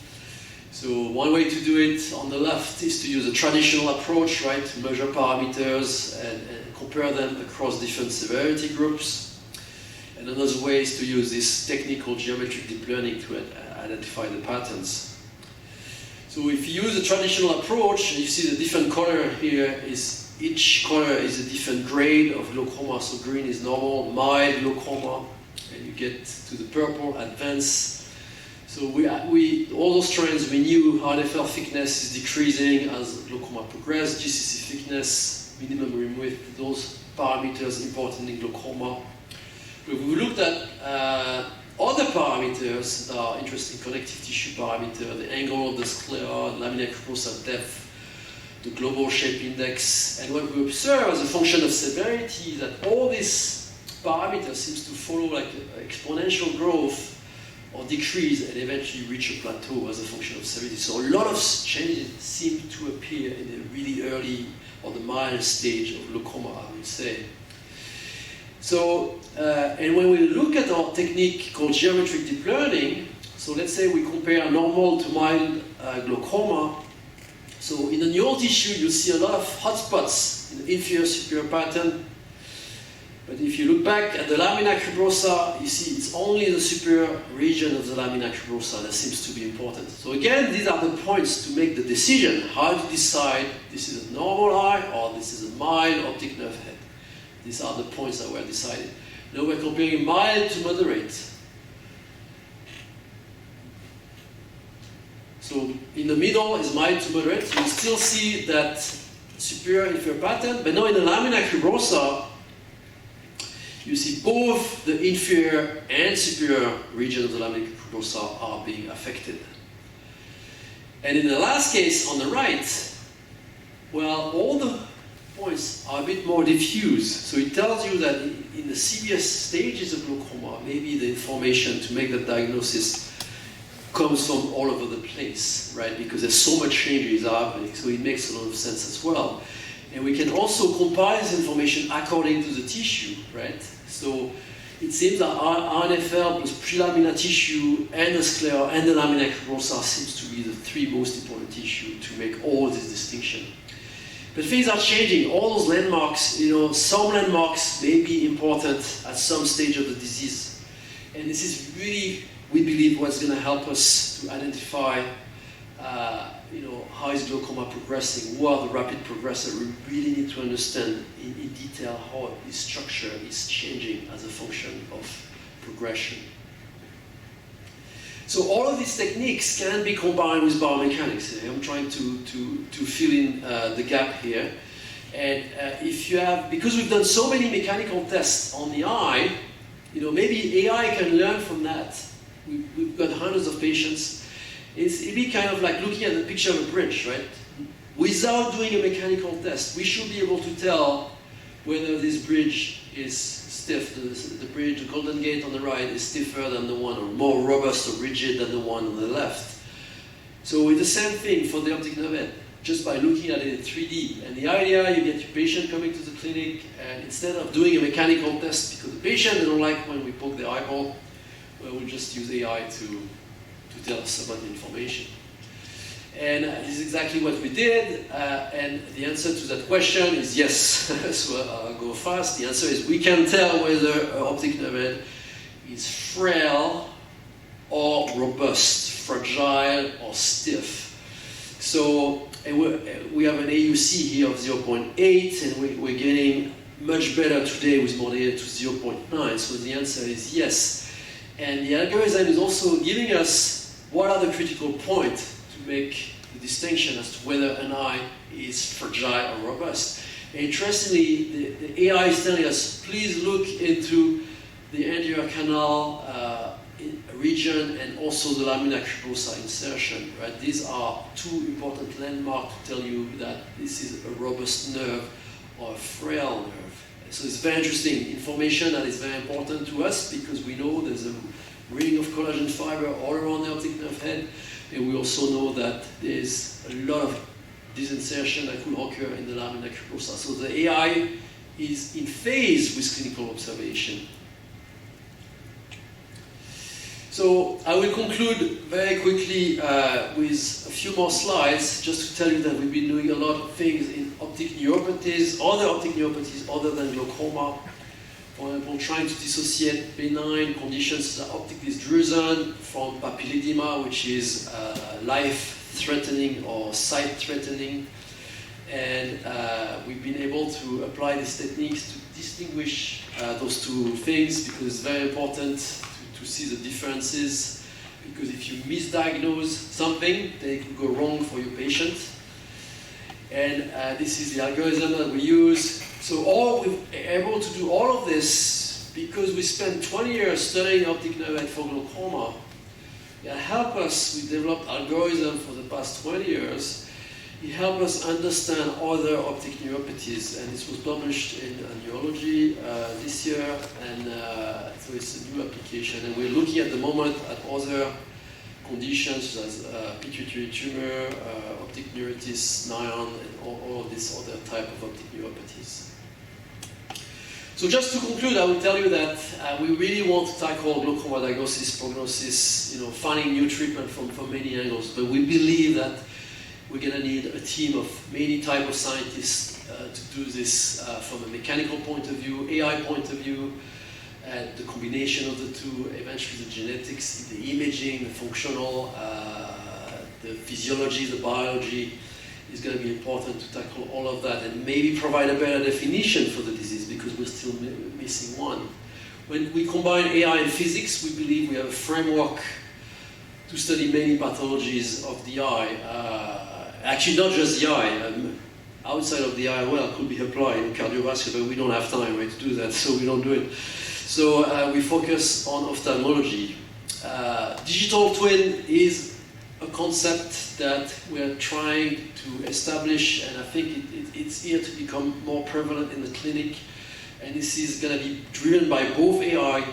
So one way to do it on the left is to use a traditional approach, right? To measure parameters and compare them across different severity groups. And another way is to use this technical geometric deep learning to identify the patterns. So if you use a traditional approach, you see the different color here is each color is a different grade of glaucoma. So green is normal, mild glaucoma, and you get to the purple, advanced. So all those trends, we knew RFL thickness is decreasing as glaucoma progressed, GCC thickness, minimum rim width, those parameters important in glaucoma. We looked at other parameters that are interesting, connective tissue parameter, the angle of the sclera, lamina cribrosa depth, the global shape index, and what we observe as a function of severity is that all these parameters seems to follow like exponential growth or decrease and eventually reach a plateau as a function of severity. So a lot of changes seem to appear in the really early or the mild stage of glaucoma, I would say. So, and when we look at our technique called geometric deep learning, so let's say we compare normal to mild glaucoma. So in the neural tissue, you see a lot of hotspots in the inferior superior pattern. But if you look back at the lamina cribrosa, you see it's only the superior region of the lamina cribrosa that seems to be important. So again, these are the points to make the decision, how to decide this is a normal eye or this is a mild optic nerve head. These are the points that were decided. Now we're comparing mild to moderate. So in the middle is mild to moderate. So you still see that superior inferior pattern, but now in the lamina cribrosa, you see both the inferior and superior region of the lamina cribrosa are being affected. And in the last case on the right, well, all the points are a bit more diffuse. So it tells you that in the serious stages of glaucoma, maybe the information to make the diagnosis comes from all over the place, right? Because there's so much changes happening, so it makes a lot of sense as well. And we can also compile this information according to the tissue, right? So it seems that RNFL plus prelaminar tissue and the sclera and the lamina cribrosa seems to be the three most important tissue to make all this distinction. But things are changing. All those landmarks, some landmarks may be important at some stage of the disease. And this is really, we believe, what's going to help us to identify how is glaucoma progressing, who are the rapid progressors. We really need to understand in detail how this structure is changing as a function of progression. So all of these techniques can be combined with biomechanics. I'm trying to fill in the gap here. And if you have, because we've done so many mechanical tests on the eye, maybe AI can learn from that. We've got hundreds of patients. It'd be kind of like looking at the picture of a bridge, right? Without doing a mechanical test, we should be able to tell whether this bridge is stiff. The bridge, the Golden Gate on the right is stiffer than the one, or more robust or rigid than the one on the left. So it's the same thing for the optic nerve head, just by looking at it in 3D. And the idea, you get your patient coming to the clinic, and instead of doing a mechanical test, because the patient, they don't like when we poke the eyeball, well, we'll just use AI to tell us about the information. And this is exactly what we did, and the answer to that question is yes. So I'll go fast. The answer is we can tell whether an optic nerve head is frail or robust, fragile or stiff. So we have an AUC here of 0.8, and we're getting much better today with more data to 0.9, so the answer is yes. And the algorithm is also giving us what are the critical points to make the distinction as to whether an eye is fragile or robust. And interestingly, the AI is telling us, please look into the anterior canal region and also the lamina cribrosa insertion. Right? These are two important landmarks to tell you that this is a robust nerve or a frail nerve. So it's very interesting information that is very important to us because we know there's a ring of collagen fiber all around the optic nerve head, and we also know that there's a lot of disinsertion that could occur in the lamina cribrosa. So the AI is in phase with clinical observation. So I will conclude very quickly with a few more slides, just to tell you that we've been doing a lot of things in optic neuropathies, other optic neuropathies other than glaucoma. For example, trying to dissociate benign conditions that are optically drusen from papilledema, which is life-threatening or sight-threatening. And we've been able to apply these techniques to distinguish those two things because it's very important to see the differences. Because if you misdiagnose something, then it could go wrong for your patient. And this is the algorithm that we use. So we're able to do all of this because we spent 20 years studying optic nerve for glaucoma, it helped us, we developed algorithm for the past 20 years. It helped us understand other optic neuropathies, and this was published in Neurology this year, and so it's a new application. And we're looking at the moment at other conditions such as pituitary tumor, optic neuritis, NION, and all of these other type of optic neuropathies. So just to conclude, I will tell you that we really want to tackle glaucoma diagnosis, prognosis, finding new treatment from many angles. But we believe that we're going to need a team of many type of scientists to do this from a mechanical point of view, AI point of view, the combination of the two, eventually the genetics, the imaging, the functional, the physiology, the biology. Is going to be important to tackle all of that and maybe provide a better definition for the disease because we're still missing one. When we combine AI and physics, we believe we have a framework to study many pathologies of the eye. Actually, not just the eye. Outside of the eye, well, could be applied in cardiovascular, but we don't have time to do that, so we don't do it. So we focus on ophthalmology. Digital twin is a concept that we're trying to establish, and I think it's here to become more prevalent in the clinic. And this is going to be driven by both AI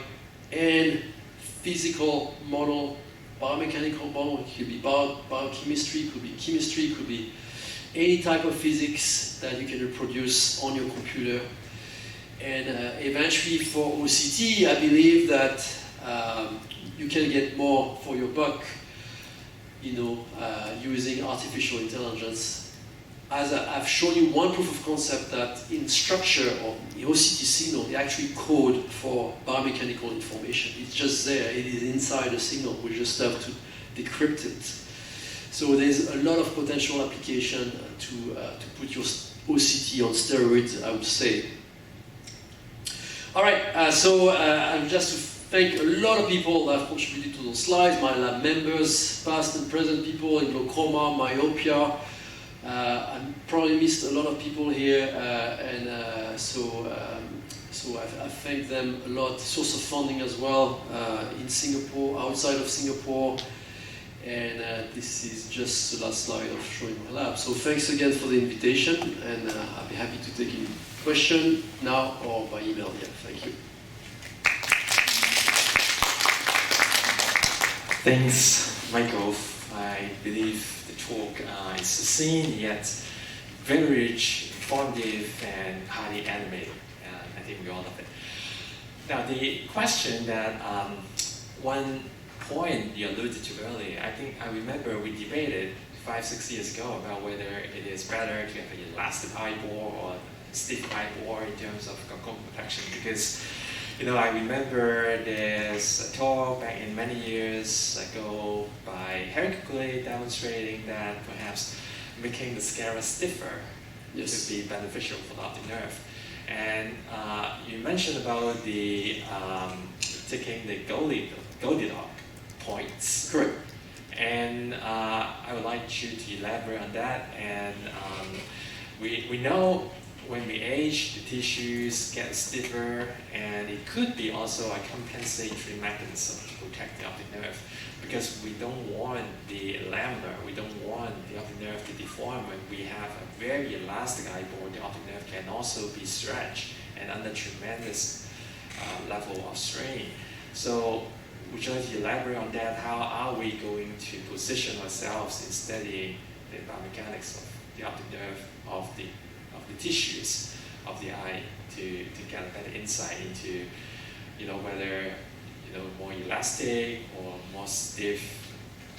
and physical model, biomechanical model. It could be biochemistry, it could be chemistry, it could be any type of physics that you can reproduce on your computer. And eventually for OCT, I believe that you can get more for your buck using artificial intelligence. As I've shown you one proof of concept that in structure of the OCT signal, they actually code for biomechanical information. It's just there, it is inside the signal, we just have to decrypt it. So there's a lot of potential application to put your OCT on steroids, I would say. All right, so I'm just to thank a lot of people that have contributed to those slides, my lab members, past and present people in glaucoma, myopia. I probably missed a lot of people here, so I thank them a lot. Source of funding as well, in Singapore, outside of Singapore. And this is just the last slide of showing my lab. So thanks again for the invitation, and I'll be happy to take any question now or by email. Yeah, thank you. Thanks, Michael. I believe the talk is succinct yet very rich, informative, and highly animated. I think we all love it. Now, the question that one point you alluded to earlier, I remember we debated 5-6 years ago about whether it is better to have an elastic eyeball or stiff eyeball in terms of glaucoma protection, because I remember there's a talk back in many years ago by Hercule demonstrating that perhaps making the sclera stiffer would be beneficial for the optic nerve. And you mentioned about the taking the Goldilocks points. Correct. And I would like you to elaborate on that. And we know when we age, the tissues get stiffer, and it could be also a compensatory mechanism to protect the optic nerve, because we don't want the lamina, we don't want the optic nerve to deform. When we have a very elastic eyeball, the optic nerve can also be stretched and under tremendous level of strain. So would you like to elaborate on that? How are we going to position ourselves in studying the biomechanics of the optic nerve of the tissues of the eye to get a better insight into whether more elastic or more stiff?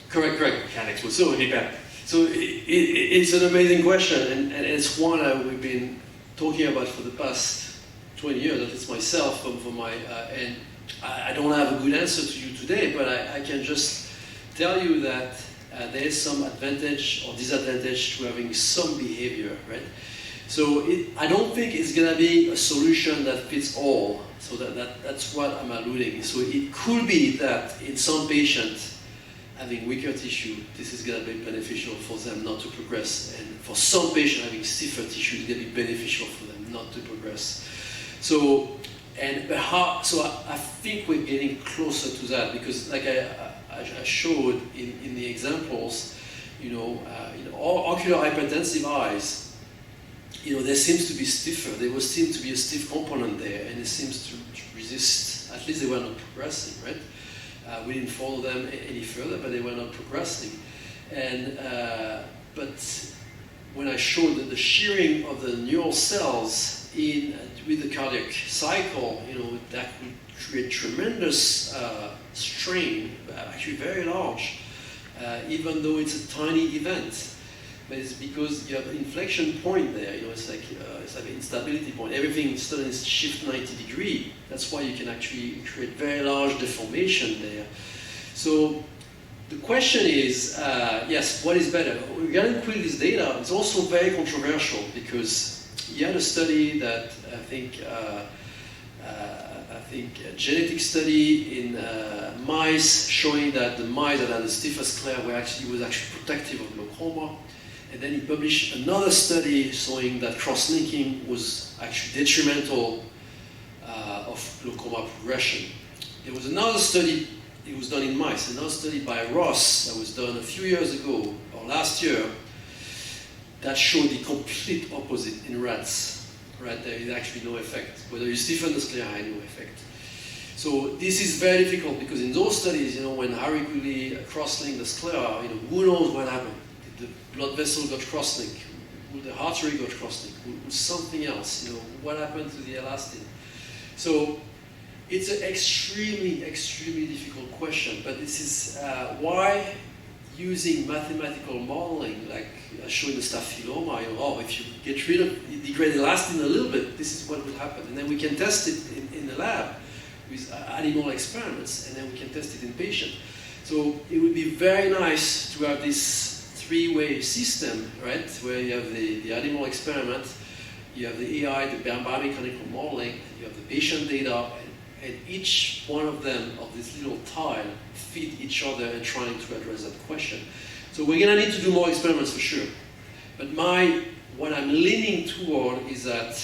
Correct. Mechanics would so be better. So it's an amazing question, and it's one we've been talking about for the past 20 years. That is myself from my and I don't have a good answer to you today, but I can just tell you that there is some advantage or disadvantage to having some behavior, right? So I don't think it's going to be a solution that fits all. So that's what I'm alluding. So it could be that in some patients having weaker tissue, this is going to be beneficial for them not to progress. And for some patients having stiffer tissue, it's going to be beneficial for them not to progress. So So I think we're getting closer to that, because like I showed in the examples, in all ocular hypertensive eyes, there seems to be stiffer. There will seem to be a stiff component there, and it seems to resist. At least they were not progressing, right? We didn't follow them any further, but they were not progressing. And but when I showed that the shearing of the neural cells with the cardiac cycle, that would create tremendous strain, actually very large, even though it's a tiny event. But it's because you have an inflection point there. It's like an instability point. Everything suddenly shifts 90 degrees. That's why you can actually create very large deformation there. So the question is, yes, what is better? Regarding this data, it's also very controversial, because you had a study that I think a genetic study in mice showing that the mice that had the stiffest sclera was actually protective of glaucoma. And then he published another study showing that cross-linking was actually detrimental of glaucoma progression. There was another study, it was done in mice, another study by Ross that was done a few years ago, or last year, that showed the complete opposite in rats. Right, there is actually no effect. Whether you stiffen the sclera, no effect. So this is very difficult, because in those studies, when Harry quickly cross-linked the sclera, who knows what happened? Did the blood vessel got cross-linked? Would the artery got cross-linked? Would something else? What happened to the elastin? So it's an extremely, extremely difficult question. But this is why using mathematical modeling, like I showed the staphyloma, if you get rid of, degrade elastin a little bit, this is what will happen. And then we can test it in the lab with animal experiments, and then we can test it in patients. So it would be very nice to have this three-way system, right, where you have the animal experiment, you have the AI, the biomechanical modeling, you have the patient data, and each one of them, of this little tile, feed each other and trying to address that question. So we're going to need to do more experiments for sure. But what I'm leaning toward is that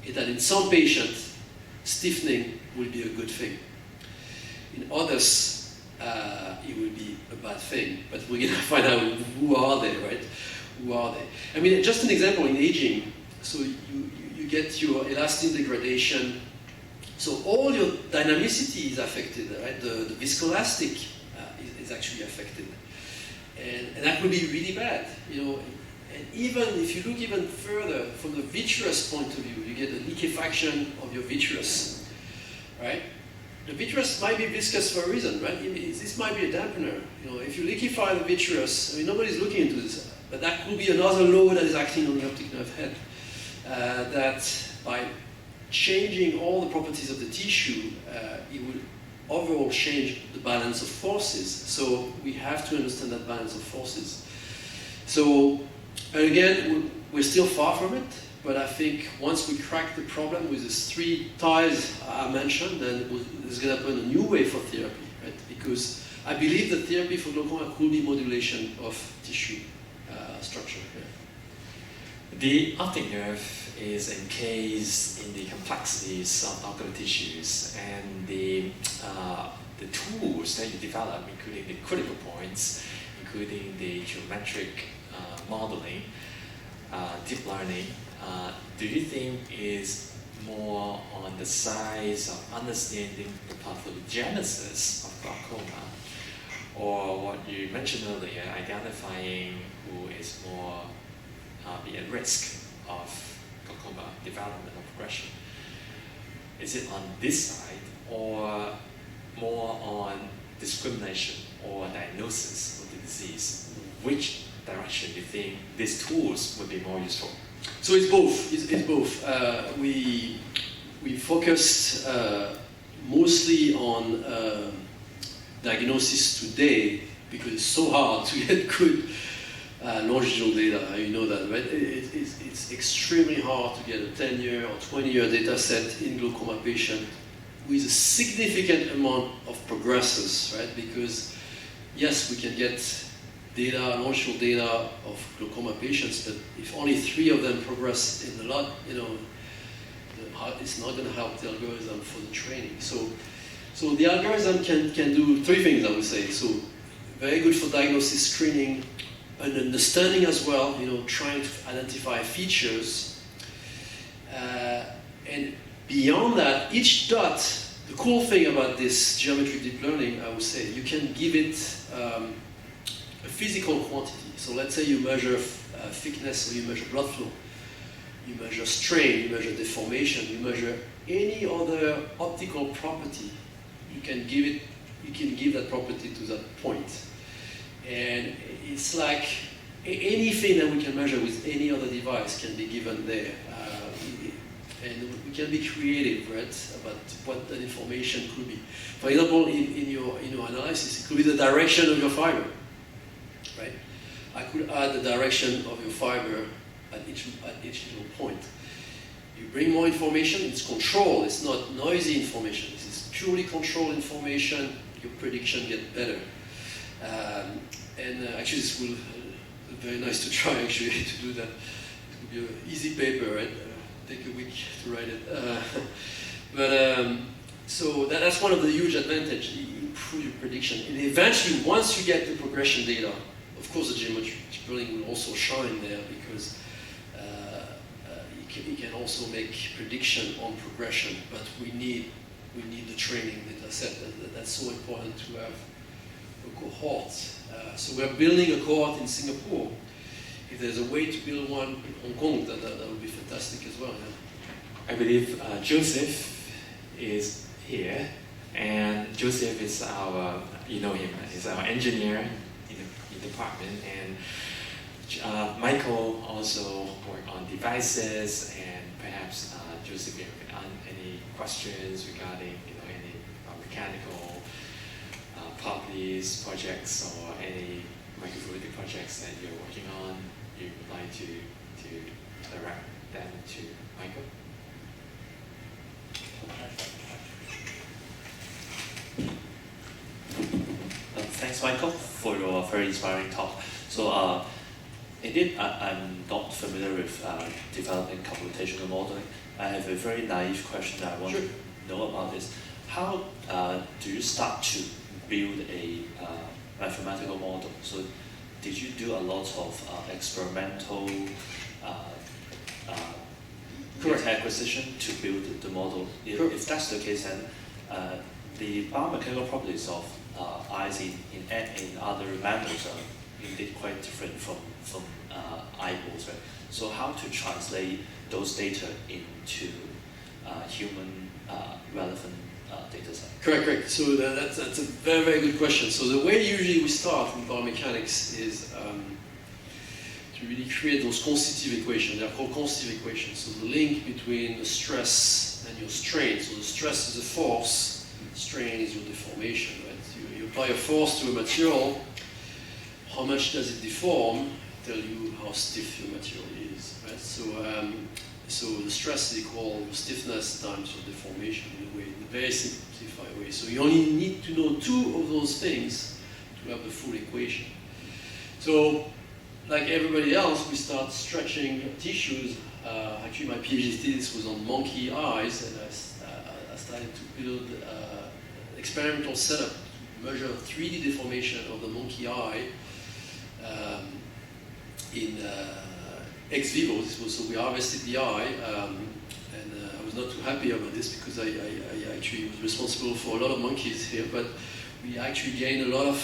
in some patients, stiffening will be a good thing. In others, it will be a bad thing. But we're going to find out who are they, right? Who are they? I mean, just an example in aging. So you get your elastin degradation. So all your dynamicity is affected, right? The viscoelastic is actually affected. And that would be really bad, And even if you look even further from the vitreous point of view, you get a liquefaction of your vitreous, right? The vitreous might be viscous for a reason, right? This might be a dampener. If you liquefy the vitreous, nobody's looking into this, but that could be another load that is acting on the optic nerve head. That by changing all the properties of the tissue, it will overall change the balance of forces. So we have to understand that balance of forces. So, and again, we're still far from it, but I think once we crack the problem with these three ties I mentioned, then there's going to open a new way for therapy, right? Because I believe that therapy for glaucoma could be modulation of tissue structure. Yeah. The optic nerve is encased in the complexities of ocular tissues, and the tools that you develop, including the critical points, including the geometric modeling, deep learning, do you think is more on the size of understanding the pathogenesis of glaucoma, or what you mentioned earlier, identifying who is more be at risk of glaucoma development or progression? Is it on this side, or more on discrimination or diagnosis of the disease? Which direction do you think these tools would be more useful? So it's both. It's both. We focused mostly on diagnosis today because it's so hard to get good longitudinal data. You know that, right? It's extremely hard to get a 10-year or 20-year data set in glaucoma patient with a significant amount of progressors, right? Because yes, we can get data, longitudinal data of glaucoma patients, but if only 3 of them progress in a lot, it's not going to help the algorithm for the training. So the algorithm can do three things, I would say. So very good for diagnosis, screening, and understanding as well, trying to identify features. And beyond that, each dot, the cool thing about this geometric deep learning, I would say, you can give it a physical quantity. So let's say you measure thickness, or you measure blood flow, you measure strain, you measure deformation, you measure any other optical property. You can give that property to that point. And it's like anything that we can measure with any other device can be given there. And we can be creative, right, about what that information could be. For example, in your analysis, it could be the direction of your fiber, right? I could add the direction of your fiber at each little point. You bring more information, it's controlled, it's not noisy information. This is purely controlled information, your prediction gets better. Actually, this will be very nice to try, actually, to do that. It would be an easy paper, right? Take a week to write it. So that's one of the huge advantages. You improve your prediction. And eventually, once you get the progression data, of course, the geometric learning will also shine there, because you can also make prediction on progression. But we need the training data set. That's so important to have a cohort. So we're building a cohort in Singapore. If there's a way to build one in Hong Kong, that would be fantastic as well. Yeah. I believe Joseph is here, and Joseph is our, him, is our engineer in the department, and Michael also work on devices, and perhaps Joseph, you have any questions regarding any mechanical properties projects or any microfluidic projects that you're working on, you would like to direct them to Michael? Thanks, Michael, for your very inspiring talk. So, indeed, I'm not familiar with developing computational modeling. I have a very naive question that I want to know about this. How do you start to build a mathematical model? So, did you do a lot of experimental data acquisition to build the model? If that's the case, then the biomechanical properties of eyes in other mammals are indeed quite different from eyeballs, right? So how to translate those data into human relevant data set? Correct. So that's a very, very good question. So the way usually we start in biomechanics is to really create those constitutive equations. They are called constitutive equations. So the link between the stress and your strain. So the stress is a force, strain is your deformation, right? You apply a force to a material, how much does it deform? Tell you how stiff your material is, right? So the stress is equal to stiffness times your deformation in a very simplified way. So you only need to know two of those things to have the full equation. So, like everybody else, we start stretching tissues. Actually, my PhD thesis was on monkey eyes, and I started to build an experimental setup to measure 3D deformation of the monkey eye in ex vivo. So we harvested the eye, and I was not too happy about this because I actually was responsible for a lot of monkeys here, but we actually gained a lot of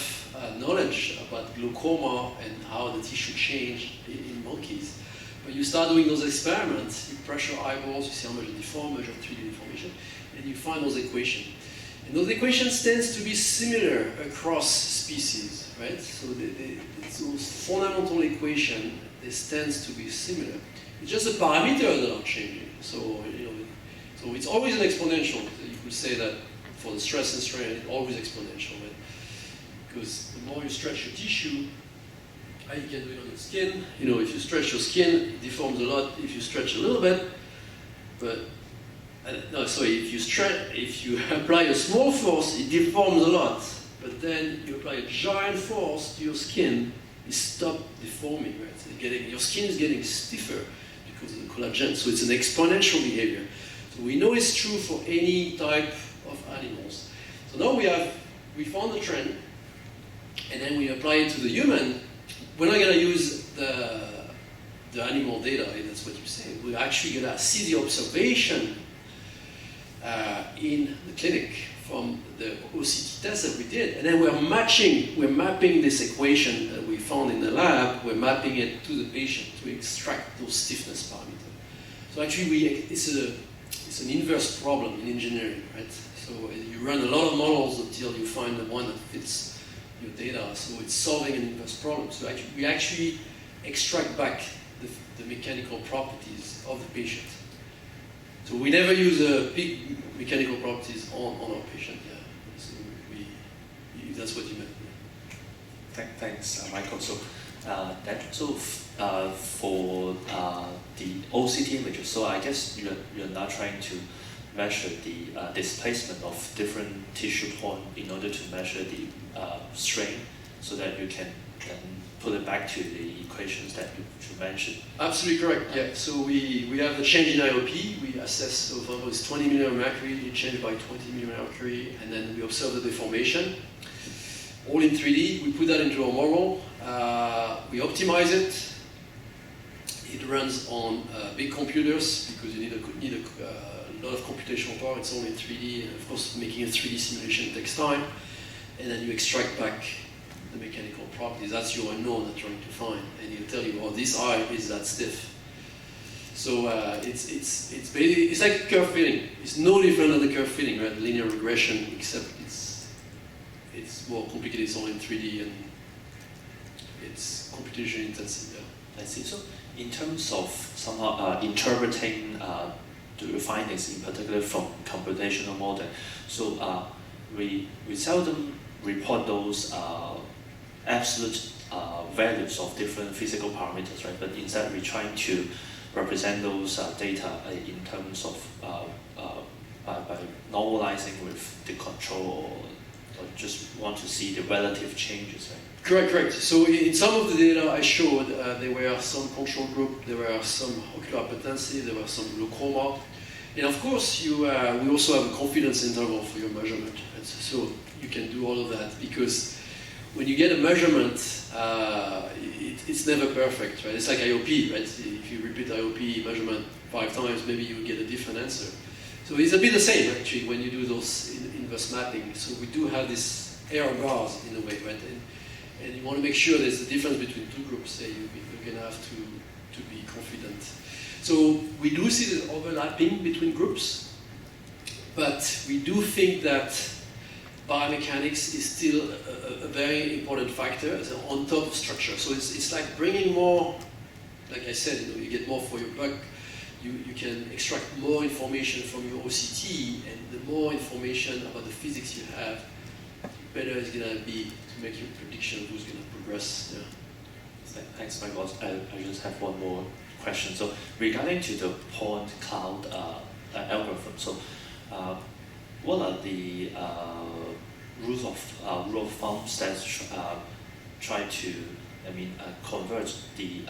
knowledge about glaucoma and how the tissue changed in monkeys. When you start doing those experiments, you pressure eyeballs, you see how much they deform, measure 3D deformation, and you find those equations. And those equations tend to be similar across species, right? So those fundamental equations, this tends to be similar. It's just the parameters that are changing. So so it's always an exponential. You could say that for the stress and strain, it's always exponential, right? Because the more you stretch your tissue, you can do it on the skin. If you stretch your skin, it deforms a lot. If you stretch a little bit, if you apply a small force, it deforms a lot. But then you apply a giant force to your skin, it stops deforming, right? So your skin is getting stiffer because of the collagen. So it's an exponential behavior. So So we know it's true for any type of animals. So now we found the trend, and then we apply it to the human. We're not going to use the animal data, that's what you say. We're actually going to see the observation in the clinic from the OCT test that we did, and then we're mapping this equation that we found in the lab, we're mapping it to the patient to extract those stiffness parameters. So actually it's an inverse problem in engineering, right? So you run a lot of models until you find the one that fits your data, so it's solving an inverse problem. So we actually extract back the mechanical properties of the patient. So we never use big mechanical properties on our patient. Yeah. So that's what you meant. Thanks, Michael. So for the OCT images, so I guess you're now trying to measure the displacement of different tissue point in order to measure the strain, so that you can then put it back to the equations that you mentioned. Absolutely correct. Yeah. So we have the change in IOP. We assess, so for example, it's 20 mm mercury, you change by 20 mm mercury, and then we observe the deformation. All in 3D. We put that into our model. We optimize it. It runs on big computers because you need a lot of computational power. It's all in 3D, and of course, making a 3D simulation takes time. And then you extract back the mechanical properties. That's your unknown that you're trying to find, and it'll tell you, oh, this eye is that stiff. So it's like curve fitting. It's no different than the curve fitting, right? Linear regression, except it's more complicated. It's all in 3D and it's computation intensive. Yeah. I see. So in terms of somehow interpreting the findings, in particular from computational model, so we seldom report those absolute values of different physical parameters, right? But instead, we're trying to represent those data in terms of by normalizing with the control, or just want to see the relative changes, right? Correct. So in some of the data I showed, there were some control group, there were some ocular hypertension, there were some glaucoma, and of course we also have a confidence interval for your measurement. Right? So you can do all of that, because when you get a measurement, it's never perfect, right? It's like IOP, right? If you repeat IOP measurement 5 times, maybe you get a different answer. So it's a bit the same, actually, when you do those inverse mapping. So we do have this error bars in a way, right? And you want to make sure there's a difference between two groups. You're going to have to be confident. So we do see the overlapping between groups, but we do think that biomechanics is still a very important factor on top of structure. So it's like bringing more, like I said, you get more for your buck. You can extract more information from your OCT, and the more information about the physics you have, the better it's going to be to make your prediction of who's going to progress. Yeah. Thanks, Michael. I just have one more question. So regarding to the point cloud algorithm, so what are the rules of thumbs that try to, convert the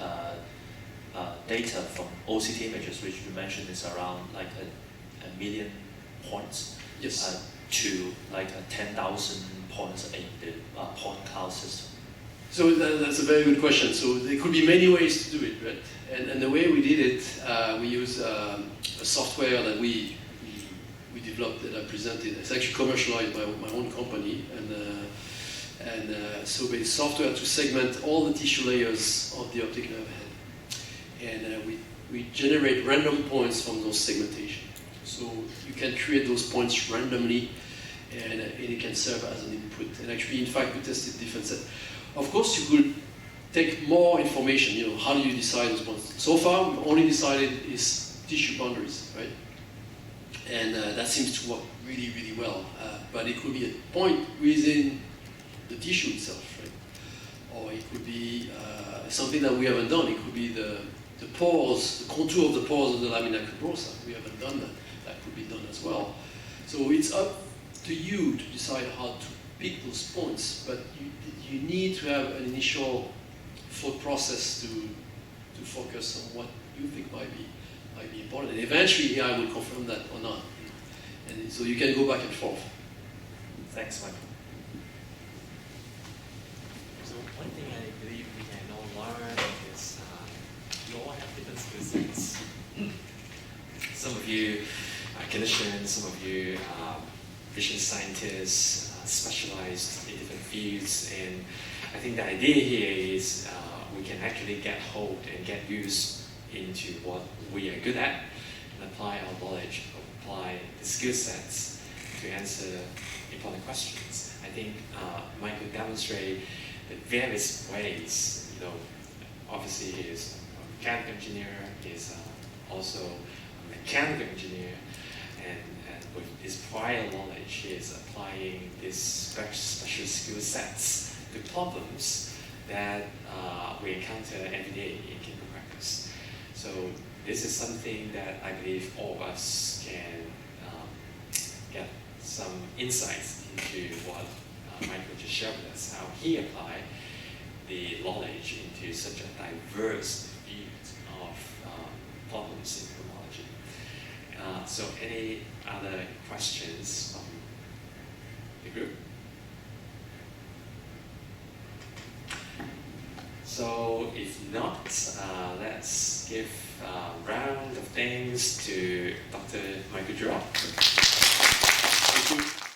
data from OCT images, which you mentioned is around like a million points, yes, to like 10,000 points in the point cloud system? So that's a very good question. So there could be many ways to do it, right? And the way we did it, we use a software that we developed that I presented. It's actually commercialized by my own company, and so it's software to segment all the tissue layers of the optic nerve head, and we generate random points from those segmentation. So you can create those points randomly, and it can serve as an input. And actually, in fact, we tested different sets. Of course, you could take more information. How do you decide those points? So far, we only decided is tissue boundaries, right? And that seems to work really, really well. But it could be a point within the tissue itself, right? Or it could be something that we haven't done. It could be the pores, the contour of the pores of the lamina cribrosa. We haven't done that. That could be done as well. So it's up to you to decide how to pick those points, but you need to have an initial thought process to focus on what you think might be might be important. And eventually here I will confirm that or not. And so you can go back and forth. Thanks, Michael. So one thing I believe we can all learn is you all have different skill sets. Some of you are clinicians, some of you are vision scientists, specialized in different fields, and I think the idea here is we can actually get hold and get used into what we are good at and apply our knowledge, apply the skill sets to answer important questions. I think Michael demonstrated the various ways, obviously he is a mechanical engineer, he is also a mechanical engineer, and with his prior knowledge, he is applying these special skill sets to problems that we encounter every day in clinical practice. So this is something that I believe all of us can get some insights into what Michael just shared with us, how he applied the knowledge into such a diverse field of problems in ophthalmology. So any other questions from the group? So if not, let's give a round of thanks to Dr. Michael Girard. Thank you.